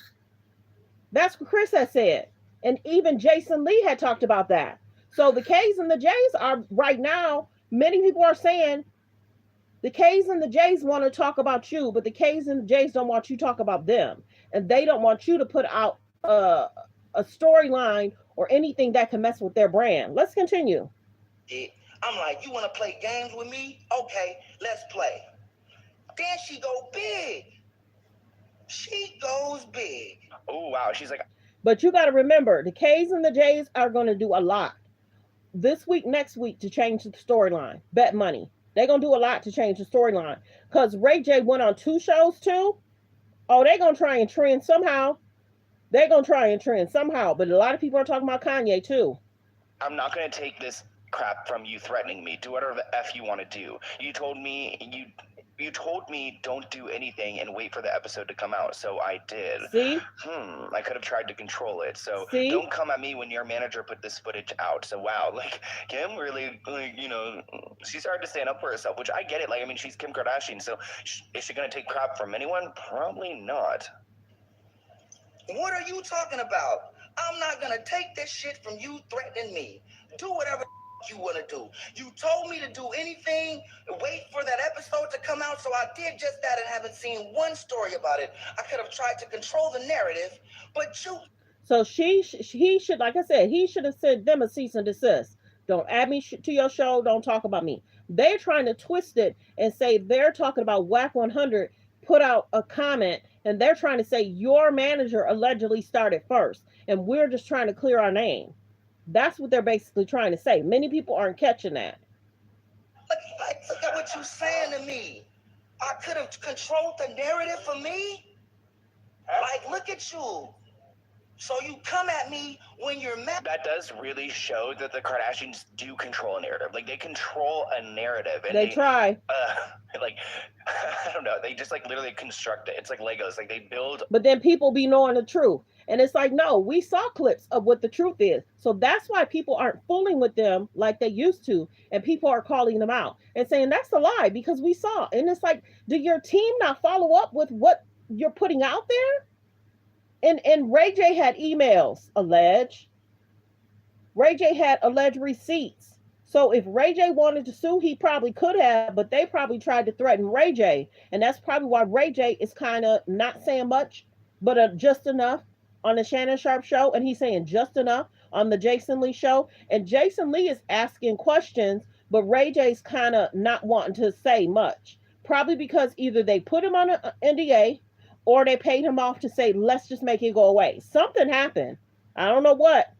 That's what Chris had said. And even Jason Lee had talked about that. So the K's and the J's are right now, many people are saying the K's and the J's want to talk about you, but the K's and the J's don't want you to talk about them. And they don't want you to put out a storyline or anything that can mess with their brand. Let's continue. I'm like, you want to play games with me? Okay, let's play. Then she go big. She goes big. Oh, wow. She's like... But you got to remember, the K's and the J's are going to do a lot this week, next week to change the storyline. Bet money. They're going to do a lot to change the storyline. Because Ray J went on 2 shows too. Oh, they're going to try and trend somehow. They're going to try and trend somehow. But a lot of people are talking about Kanye too. I'm not going to take this crap from you threatening me. Do whatever the F you want to do. You told me don't do anything and wait for the episode to come out, so I did. See? I could have tried to control it. So See? Don't come at me when your manager put this footage out. So wow, like Kim really, like, you know, she started to stand up for herself, which I get it. Like, I mean, she's Kim Kardashian, so is she gonna take crap from anyone? Probably not. What are you talking about? I'm not gonna take this shit from you threatening me. Do whatever you want to do. You told me to do anything, wait for that episode to come out, so I did just that and haven't seen one story about it. I could have tried to control the narrative, but you... So he should, like I said, he should have sent them a cease and desist. Don't add me to your show. Don't talk about me. They're trying to twist it and say they're talking about WAC 100 put out a comment and they're trying to say your manager allegedly started first and we're just trying to clear our name. That's what they're basically trying to say. Many people aren't catching that. Look at what you're saying to me. I could have controlled the narrative for me. Like, look at you. So you come at me when you're mad. That does really show that the Kardashians do control a narrative. Like, they control a narrative. And they try. Like, I don't know. They just, like, literally construct it. It's like Legos. Like, they build. But then people be knowing the truth. And it's like, no, we saw clips of what the truth is. So that's why people aren't fooling with them like they used to. And people are calling them out and saying that's a lie because we saw. And it's like, do your team not follow up with what you're putting out there? And Ray J had emails, alleged. Ray J had alleged receipts. So if Ray J wanted to sue, he probably could have, but they probably tried to threaten Ray J. And that's probably why Ray J is kind of not saying much, but just enough on the Shannon Sharp show. And he's saying just enough on the Jason Lee show. And Jason Lee is asking questions, but Ray J's kind of not wanting to say much. Probably because either they put him on an NDA or they paid him off to say, let's just make it go away. Something happened. I don't know what.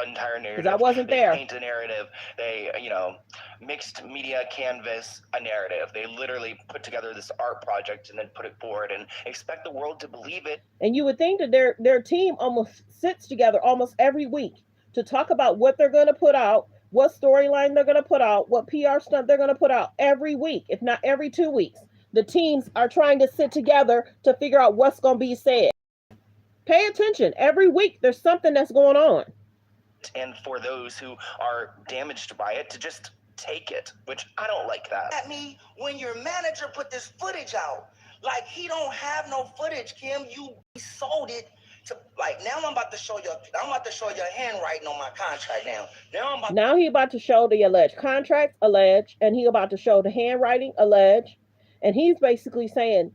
Entire narrative. Because I wasn't there. They paint a narrative. They, you know, mixed media canvas a narrative. They literally put together this art project and then put it forward and expect the world to believe it. And you would think that their team almost sits together almost every week to talk about what they're going to put out, what storyline they're going to put out, what PR stunt they're going to put out every week, if not every 2 weeks. The teams are trying to sit together to figure out what's going to be said. Pay attention. Every week there's something that's going on. And for those who are damaged by it to just take it, which I don't like that. At me when your manager put this footage out. Like, he don't have no footage, Kim. You sold it to, like, now I'm about to show your handwriting on my contract now. Now he about to show the alleged contract, alleged, and he about to show the handwriting, alleged. And he's basically saying,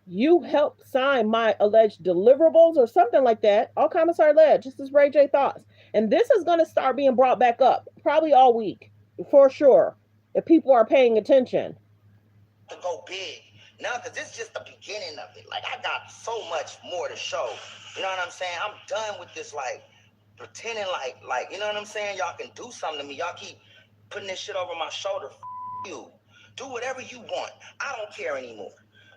you helped sign my alleged deliverables or something like that. All comments are alleged. This is Ray J Thoughts. And this is going to start being brought back up probably all week, for sure, if people are paying attention. To go big. Now, because this is just the beginning of it. Like, I got so much more to show. You know what I'm saying? I'm done with this, like, pretending like, you know what I'm saying? Y'all can do something to me. Y'all keep putting this shit over my shoulder. You. Do whatever you want. I don't care anymore.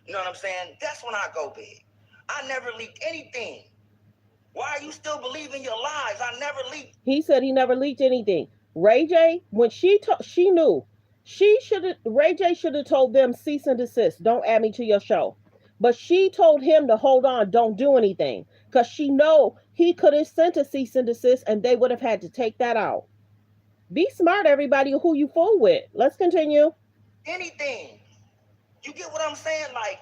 You know what I'm saying? That's when I go big. I never leaked anything. Why are you still believing your lies? I never leaked. He said he never leaked anything. Ray J, when she knew. Ray J should have told them cease and desist. Don't add me to your show. But she told him to hold on, don't do anything. Because she know he could have sent a cease and desist and they would have had to take that out. Be smart, everybody, who you fool with. Let's continue. Anything. You get what I'm saying? Like,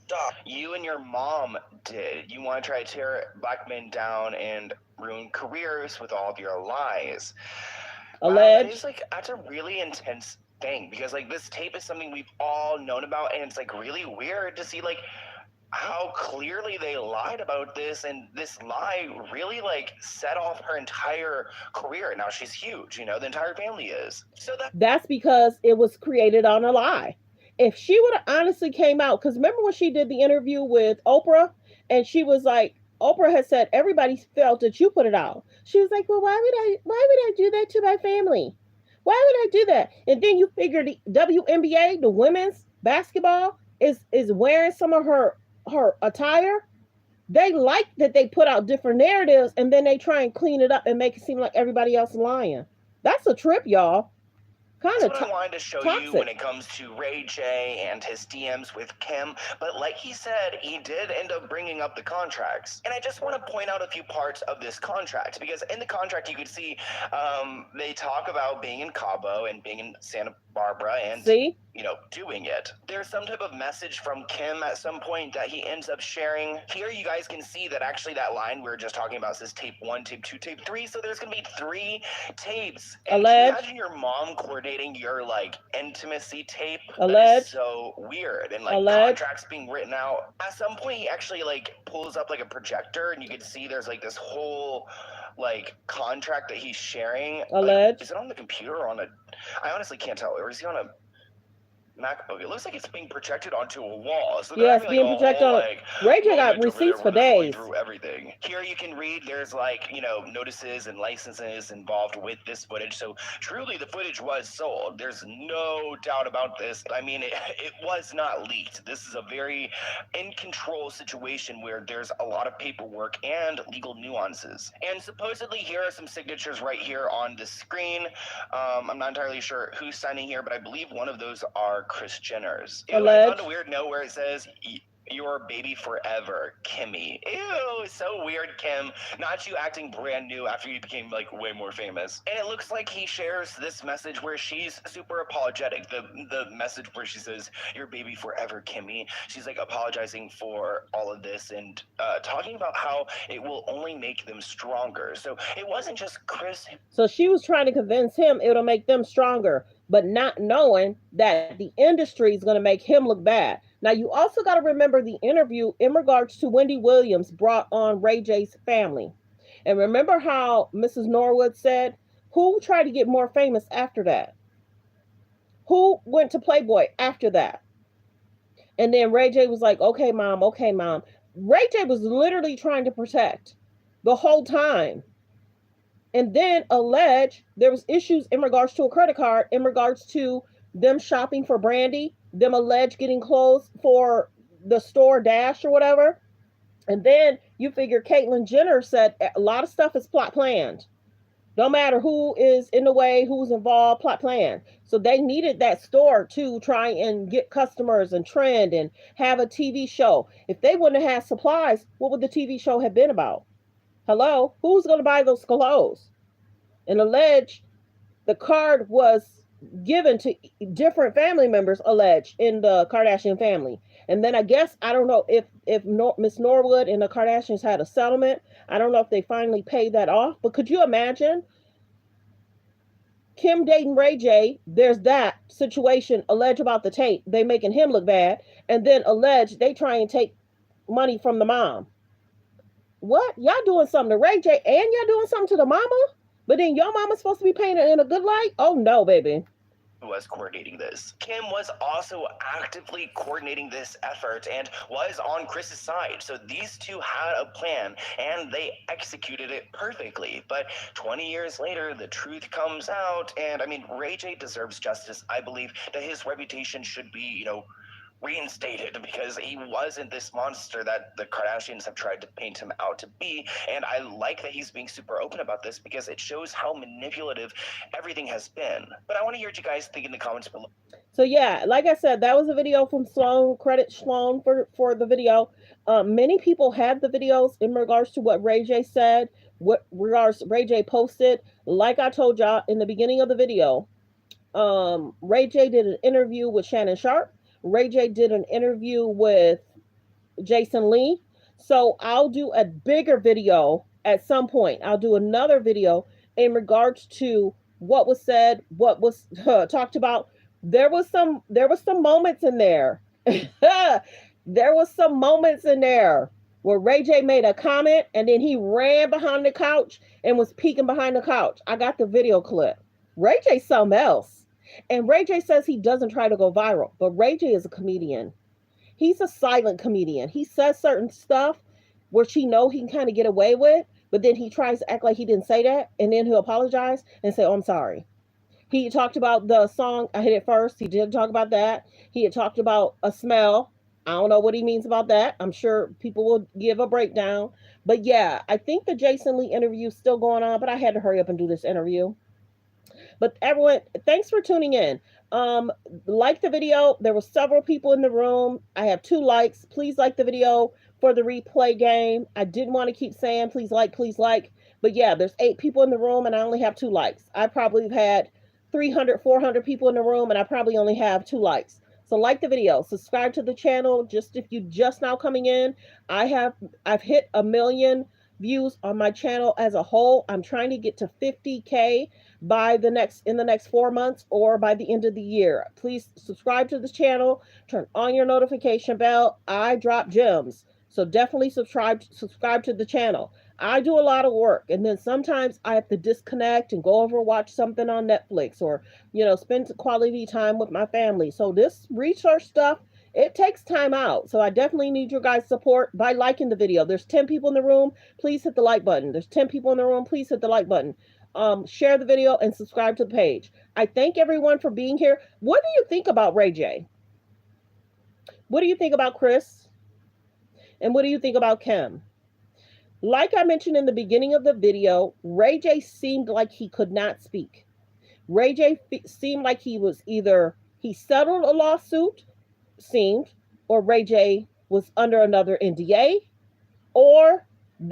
dog. You and your mom did. You want to try to tear black men down and ruin careers with all of your lies. Alleged. Wow, that's a really intense thing, because like this tape is something we've all known about, and it's like really weird to see like how clearly they lied about this, and this lie really like set off her entire career. Now she's huge, you know, the entire family is. So that's because it was created on a lie. If she would have honestly came out, because remember when she did the interview with Oprah, and she was like, Oprah had said everybody felt that you put it out. She was like, well, why would I do that to my family? Why would I do that? And then you figure the WNBA, the women's basketball, is wearing some of her attire. They like that they put out different narratives and then they try and clean it up and make it seem like everybody else lying. That's a trip, y'all. That's what I wanted to show you when it comes to Ray J and his DMs with Kim. But like he said, he did end up bringing up the contracts. And I just want to point out a few parts of this contract, because in the contract you could see they talk about being in Cabo and being in Santa Barbara and you know, doing it. There's some type of message from Kim at some point that he ends up sharing. Here you guys can see that actually that line we were just talking about says tape 1, tape 2, tape 3. So there's going to be 3 tapes. And imagine your mom coordinating your like intimacy tape. That is so weird. And like contracts being written out. At some point he actually like pulls up like a projector and you can see there's like this whole like contract that he's sharing. Like, is it on the computer or on a... I honestly can't tell. Or is he on a MacBook? It looks like it's being projected onto a wall. So yeah, it's being projected on. Like, Ray J got receipts for days. Through everything. Here you can read. There's like, you know, notices and licenses involved with this footage. So truly, the footage was sold. There's no doubt about this. I mean, it was not leaked. This is a very in control situation where there's a lot of paperwork and legal nuances. And supposedly, here are some signatures right here on the screen. I'm not entirely sure who's signing here, but I believe one of those are Kris Jenner's. I found a weird note where it says, your baby forever, Kimmy. Ew, so weird, Kim. Not you acting brand new after you became like way more famous. And it looks like he shares this message where she's super apologetic. The message where she says, your baby forever, Kimmy. She's like apologizing for all of this and talking about how it will only make them stronger. So it wasn't just Kris. So she was trying to convince him it'll make them stronger, but not knowing that the industry is going to make him look bad. Now, you also got to remember the interview in regards to Wendy Williams brought on Ray J's family. And remember how Mrs. Norwood said, who tried to get more famous after that? Who went to Playboy after that? And then Ray J was like, okay, mom, okay, mom. Ray J was literally trying to protect the whole time. And then alleged there was issues in regards to a credit card, in regards to them shopping for Brandy, them alleged getting clothes for the store Dash or whatever. And then you figure Caitlyn Jenner said a lot of stuff is plot planned. No matter who is in the way, who's involved, plot planned. So they needed that store to try and get customers and trend and have a TV show. If they wouldn't have had supplies, what would the TV show have been about? Hello? Who's going to buy those clothes? And alleged the card was given to different family members, alleged, in the Kardashian family. And then I guess, I don't know if Miss Norwood and the Kardashians had a settlement. I don't know if they finally paid that off. But could you imagine Kim dating Ray J? There's that situation alleged about the tape. They making him look bad. And then alleged they try and take money from the mom. What? Y'all doing something to Ray J and y'all doing something to the mama? But then your mama's supposed to be painted in a good light? Oh, no, baby. was coordinating this. Kim was also actively coordinating this effort and was on Chris's side. So these two had a plan and they executed it perfectly. But 20 years later, the truth comes out. And I mean, Ray J deserves justice. I believe that his reputation should be, reinstated, because he wasn't this monster that the Kardashians have tried to paint him out to be. And I like that he's being super open about this because it shows how manipulative everything has been. But I want to hear what you guys think in the comments below. So yeah, like I said, that was a video from Sloan. Credit Sloan for the video. Many people had the videos in regards to what Ray J said, what regards Ray J posted. Like I told y'all in the beginning of the video, Ray J did an interview with Shannon Sharp. Ray J did an interview with Jason Lee. So I'll do a bigger video at some point. I'll do another video in regards to what was said, what was talked about. There was some moments in there. There was some moments in there where Ray J made a comment and then he ran behind the couch and was peeking behind the couch. I got the video clip. Ray J's something else. And Ray J says he doesn't try to go viral, but Ray J is a comedian. He's a silent comedian. He says certain stuff which he know he can kind of get away with, but then he tries to act like he didn't say that, and then he'll apologize and say, "Oh, I'm sorry." He talked about the song "I Hit It First." He did talk about that. He had talked about a smell. I don't know what he means about that. I'm sure people will give a breakdown. But yeah, I think the Jason Lee interview is still going on, but I had to hurry up and do this interview. But everyone, thanks for tuning in. Like the video. There were several people in the room. I have 2 likes. Please like the video for the replay game. I didn't want to keep saying please like, please like. But yeah, there's 8 people in the room and I only have 2 likes. I probably have had 300, 400 people in the room and I probably only have 2 likes. So like the video, subscribe to the channel. Just if you just now coming in, I've hit 1 million views on my channel as a whole. I'm trying to get to 50K in the next 4 months or by the end of the year. Please subscribe to the channel, turn on your notification bell. I drop gems. So definitely subscribe to the channel. I do a lot of work and then sometimes I have to disconnect and go over watch something on Netflix or spend quality time with my family. So this research stuff, it takes time out. So I definitely need your guys' support by liking the video. There's 10 people in the room. Please hit the like button. There's 10 people in the room. Please hit the like button. Share the video and subscribe to the page. I thank everyone for being here. What do you think about Ray J? What do you think about Chris? And what do you think about Kim? Like I mentioned in the beginning of the video, Ray J seemed like he could not speak. Ray J seemed like he settled a lawsuit, or Ray J was under another NDA, or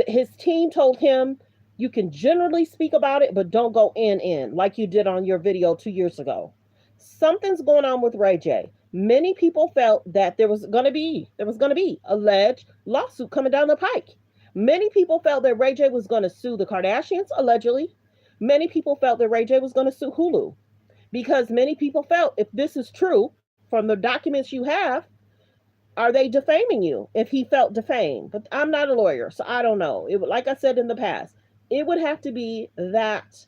his team told him, you can generally speak about it, but don't go in like you did on your video 2 years ago. Something's going on with Ray J. Many people felt that there was going to be alleged lawsuit coming down the pike. Many people felt that Ray J was going to sue the Kardashians, allegedly. Many people felt that Ray J was going to sue Hulu. Because many people felt, if this is true, from the documents you have, are they defaming you if he felt defamed? But I'm not a lawyer, so I don't know. Like I said in the past, it would have to be that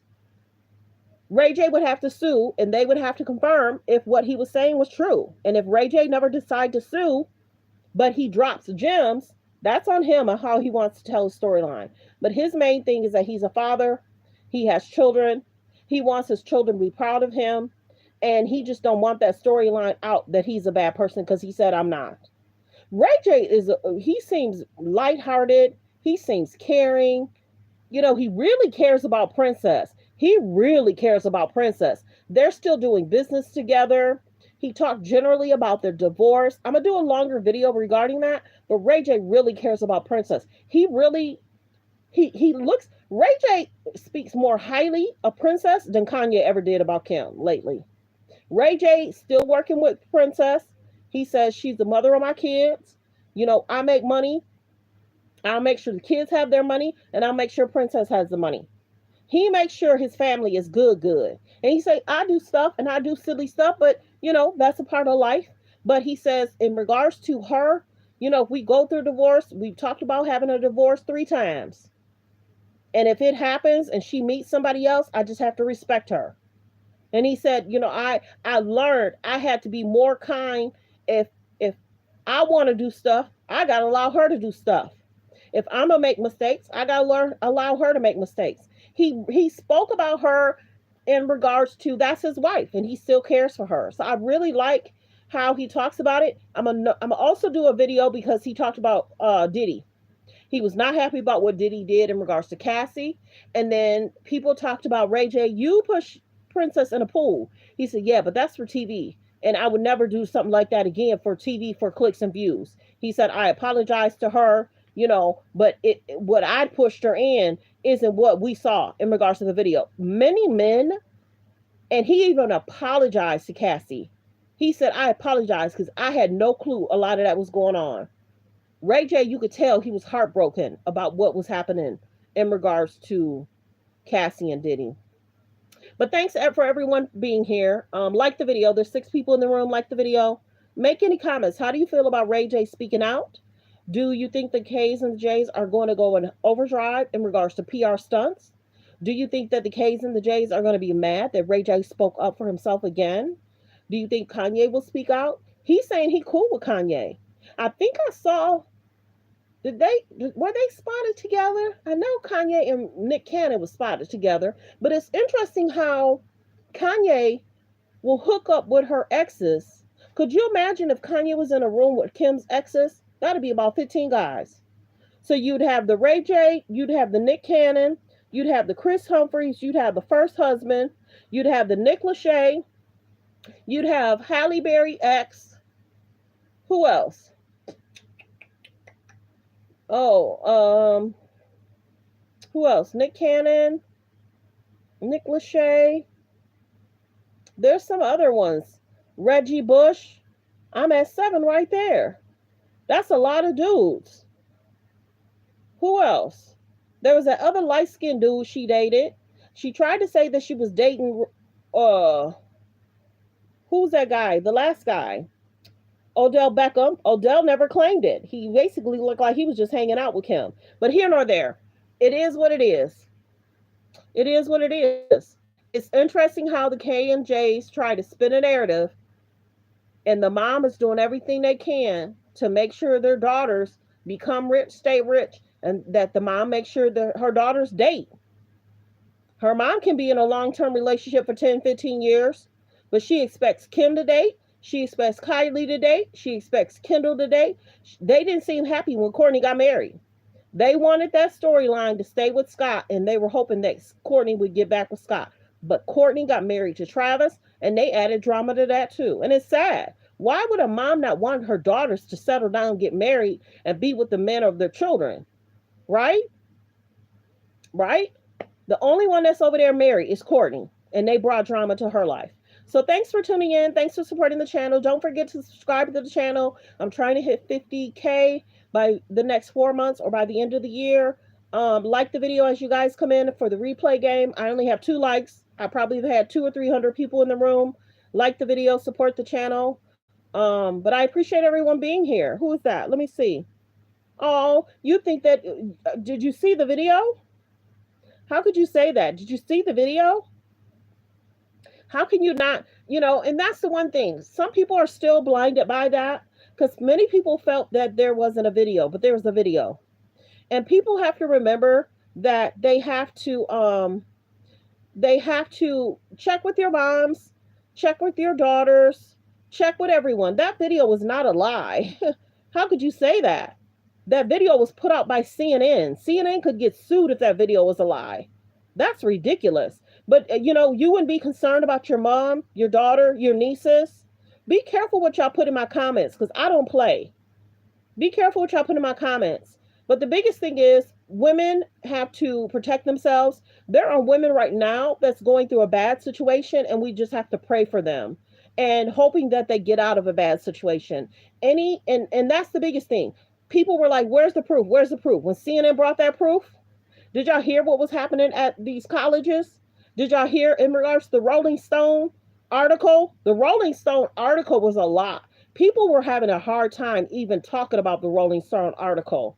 Ray J would have to sue and they would have to confirm if what he was saying was true. And if Ray J never decided to sue, but he drops gems, that's on him on how he wants to tell his storyline. But his main thing is that he's a father. He has children. He wants his children to be proud of him. And he just don't want that storyline out that he's a bad person because he said, I'm not. Ray J he seems lighthearted. He seems caring. He really cares about Princess. He really cares about Princess. They're still doing business together. He talked generally about their divorce. I'm going to do a longer video regarding that, but Ray J really cares about Princess. Ray J speaks more highly of Princess than Kanye ever did about Kim lately. Ray J still working with Princess. He says she's the mother of my kids. I make money. I'll make sure the kids have their money, and I'll make sure Princess has the money. He makes sure his family is good. And he say, I do stuff and I do silly stuff, but that's a part of life. But he says in regards to her, if we go through divorce, we've talked about having a divorce 3 times. And if it happens and she meets somebody else, I just have to respect her. And he said, I learned I had to be more kind. If I want to do stuff, I got to allow her to do stuff. If I'm gonna make mistakes, I gotta allow her to make mistakes. He spoke about her in regards to that's his wife, and he still cares for her. So I really like how he talks about it. I'm gonna also do a video because he talked about Diddy. He was not happy about what Diddy did in regards to Cassie. And then people talked about Ray J. You push Princess in a pool. He said, yeah, but that's for TV. And I would never do something like that again for TV for clicks and views. He said, I apologize to her, but what I pushed her in isn't what we saw in regards to the video. Many men, and he even apologized to Cassie. He said, I apologize because I had no clue a lot of that was going on. Ray J, you could tell he was heartbroken about what was happening in regards to Cassie and Diddy. But thanks for everyone being here. Like the video. There's 6 people in the room. Like the video. Make any comments. How do you feel about Ray J speaking out? Do you think the K's and the J's are going to go in overdrive in regards to PR stunts? Do you think that the K's and the J's are going to be mad that Ray J spoke up for himself again? Do you think Kanye will speak out? He's saying he cool with Kanye. I think I saw, were they spotted together? I know Kanye and Nick Cannon was spotted together, but it's interesting how Kanye will hook up with her exes. Could you imagine if Kanye was in a room with Kim's exes? That'd be about 15 guys. So you'd have the Ray J, you'd have the Nick Cannon, you'd have the Chris Humphries, you'd have the first husband, you'd have the Nick Lachey, you'd have Halle Berry ex. Who else? Oh, who else? Nick Cannon, Nick Lachey. There's some other ones. Reggie Bush. I'm at 7 right there. That's a lot of dudes. Who else? There was that other light-skinned dude she dated. She tried to say that she was dating, who's that guy? The last guy. Odell Beckham. Odell never claimed it. He basically looked like he was just hanging out with Kim. But here nor there. It is what it is. It is what it is. It's interesting how the K and J's try to spin a narrative, and the mom is doing everything they can to make sure their daughters become rich, stay rich, and that the mom makes sure that her daughters date. Her mom can be in a long-term relationship for 10, 15 years, but she expects Kim to date. She expects Kylie to date. She expects Kendall to date. They didn't seem happy when Kourtney got married. They wanted that storyline to stay with Scott, and they were hoping that Kourtney would get back with Scott. But Kourtney got married to Travis, and they added drama to that too. And it's sad. Why would a mom not want her daughters to settle down, get married, and be with the men of their children? Right? Right? The only one that's over there married is Kourtney, and they brought drama to her life. So thanks for tuning in. Thanks for supporting the channel. Don't forget to subscribe to the channel. I'm trying to hit 50K by the next 4 months or by the end of the year. Like the video as you guys come in for the replay game. I only have 2 likes. I probably have had 200 or 300 people in the room. Like the video, support the channel. But I appreciate everyone being here. Who is that? Let me see. Oh, you think that, did you see the video? How could you say that? Did you see the video? How can you not, and that's the one thing. Some people are still blinded by that because many people felt that there wasn't a video, but there was a video. And people have to remember that they have to check with your moms, check with your daughters, check with everyone. That video was not a lie. How could you say that? That video was put out by CNN. CNN could get sued if that video was a lie. That's ridiculous. But, you wouldn't be concerned about your mom, your daughter, your nieces. Be careful what y'all put in my comments because I don't play. Be careful what y'all put in my comments. But the biggest thing is women have to protect themselves. There are women right now that's going through a bad situation, and we just have to pray for them and hoping that they get out of a bad situation. And that's the biggest thing. People were like, where's the proof? Where's the proof? When CNN brought that proof, did y'all hear what was happening at these colleges? Did y'all hear in regards to the Rolling Stone article? The Rolling Stone article was a lot. People were having a hard time even talking about the Rolling Stone article.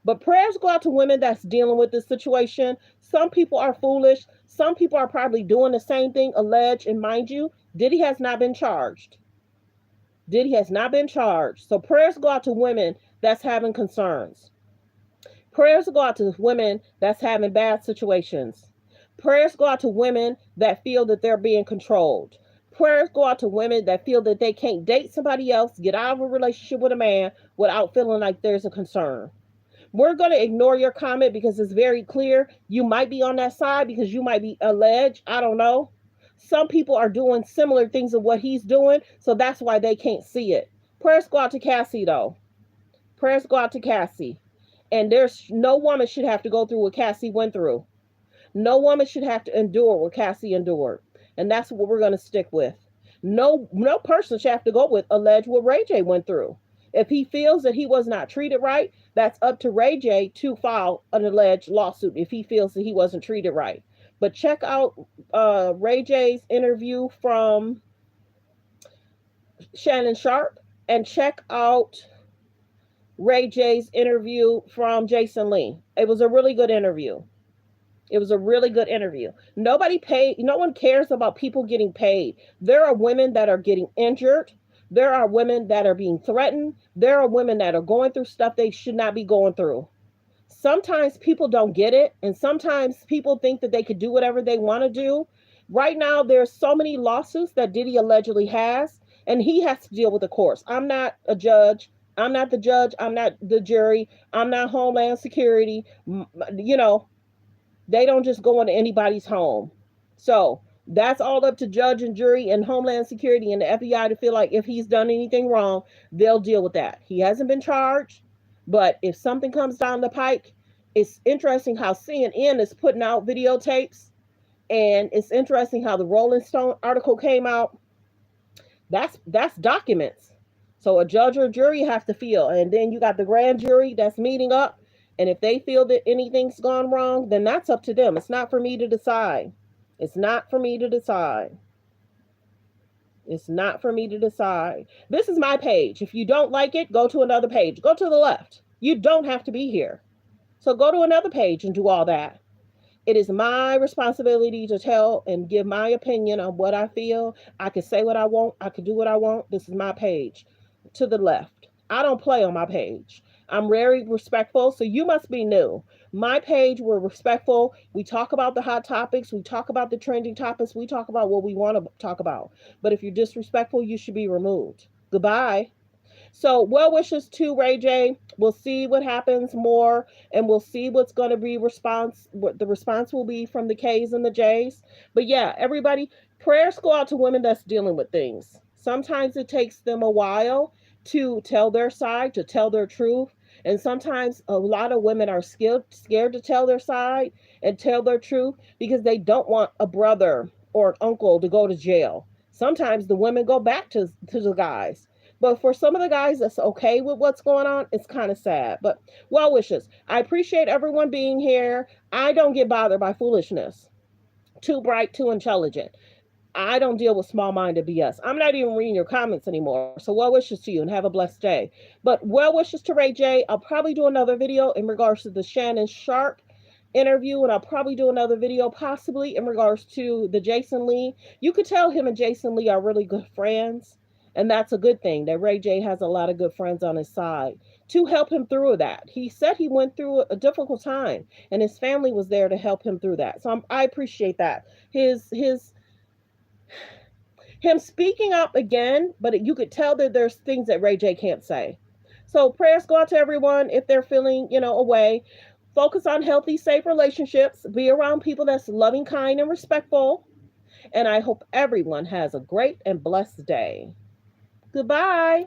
But prayers go out to women that's dealing with this situation. Some people are foolish. Some people are probably doing the same thing alleged. And mind you, Diddy has not been charged. Diddy has not been charged. So prayers go out to women that's having concerns. Prayers go out to women that's having bad situations. Prayers go out to women that feel that they're being controlled. Prayers go out to women that feel that they can't date somebody else, get out of a relationship with a man without feeling like there's a concern. We're going to ignore your comment because it's very clear you might be on that side because you might be alleged. I don't know. Some people are doing similar things of what he's doing, so that's why they can't see it. Prayers go out to Cassie, though. Prayers go out to Cassie. And there's no woman should have to go through what Cassie went through. No woman should have to endure what Cassie endured. And that's what we're going to stick with. No person should have to go with alleged what Ray J went through. If he feels that he was not treated right, that's up to Ray J to file an alleged lawsuit if he feels that he wasn't treated right. But check out Ray J's interview from Shannon Sharp and check out Ray J's interview from Jason Lee. It was a really good interview. It was a really good interview. Nobody paid, no one cares about people getting paid. There are women that are getting injured. There are women that are being threatened. There are women that are going through stuff they should not be going through. Sometimes people don't get it, and sometimes people think that they could do whatever they want to do. Right now, there's so many lawsuits that Diddy allegedly has, and he has to deal with the courts. I'm not a judge. I'm not the judge. I'm not the jury. I'm not Homeland Security. You know, they don't just go into anybody's home. So that's all up to judge and jury and Homeland Security and the FBI to feel like if he's done anything wrong, they'll deal with that. He hasn't been charged, but if something comes down the pike, it's interesting how CNN is putting out videotapes, and it's interesting how the Rolling Stone article came out. That's documents. So a judge or jury have to feel, and then you got the grand jury that's meeting up. And if they feel that anything's gone wrong, then that's up to them. It's not for me to decide. It's not for me to decide. It's not for me to decide. This is my page. If you don't like it, go to another page. Go to the left. You don't have to be here. So go to another page and do all that. It is my responsibility to tell and give my opinion on what I feel. I can say what I want. I can do what I want. This is my page. To the left. I don't play on my page. I'm very respectful, so you must be new. My page, we're respectful. We talk about the hot topics. We talk about the trending topics. We talk about what we want to talk about. But if you're disrespectful, you should be removed. Goodbye. So well wishes to Ray J. We'll see what happens more, and we'll see what's going to be what the response will be from the K's and the J's. But yeah, everybody, prayers go out to women that's dealing with things. Sometimes it takes them a while to tell their side, to tell their truth. And sometimes a lot of women are scared to tell their side and tell their truth because they don't want a brother or an uncle to go to jail. Sometimes the women go back to the guys. But for some of the guys that's okay with what's going on, it's kind of sad. But well wishes. I appreciate everyone being here. I don't get bothered by foolishness. Too bright, too intelligent. I don't deal with small-minded BS. I'm not even reading your comments anymore. So well wishes to you and have a blessed day. But well wishes to Ray J. I'll probably do another video in regards to the Shannon Sharp interview, and I'll probably do another video possibly in regards to the Jason Lee. You could tell him and Jason Lee are really good friends. And that's a good thing that Ray J has a lot of good friends on his side to help him through that. He said he went through a difficult time and his family was there to help him through that. So I appreciate that. Him speaking up again, but you could tell that there's things that Ray J can't say. So prayers go out to everyone if they're feeling, away. Focus on healthy, safe relationships. Be around people that's loving, kind, and respectful. And I hope everyone has a great and blessed day. Goodbye.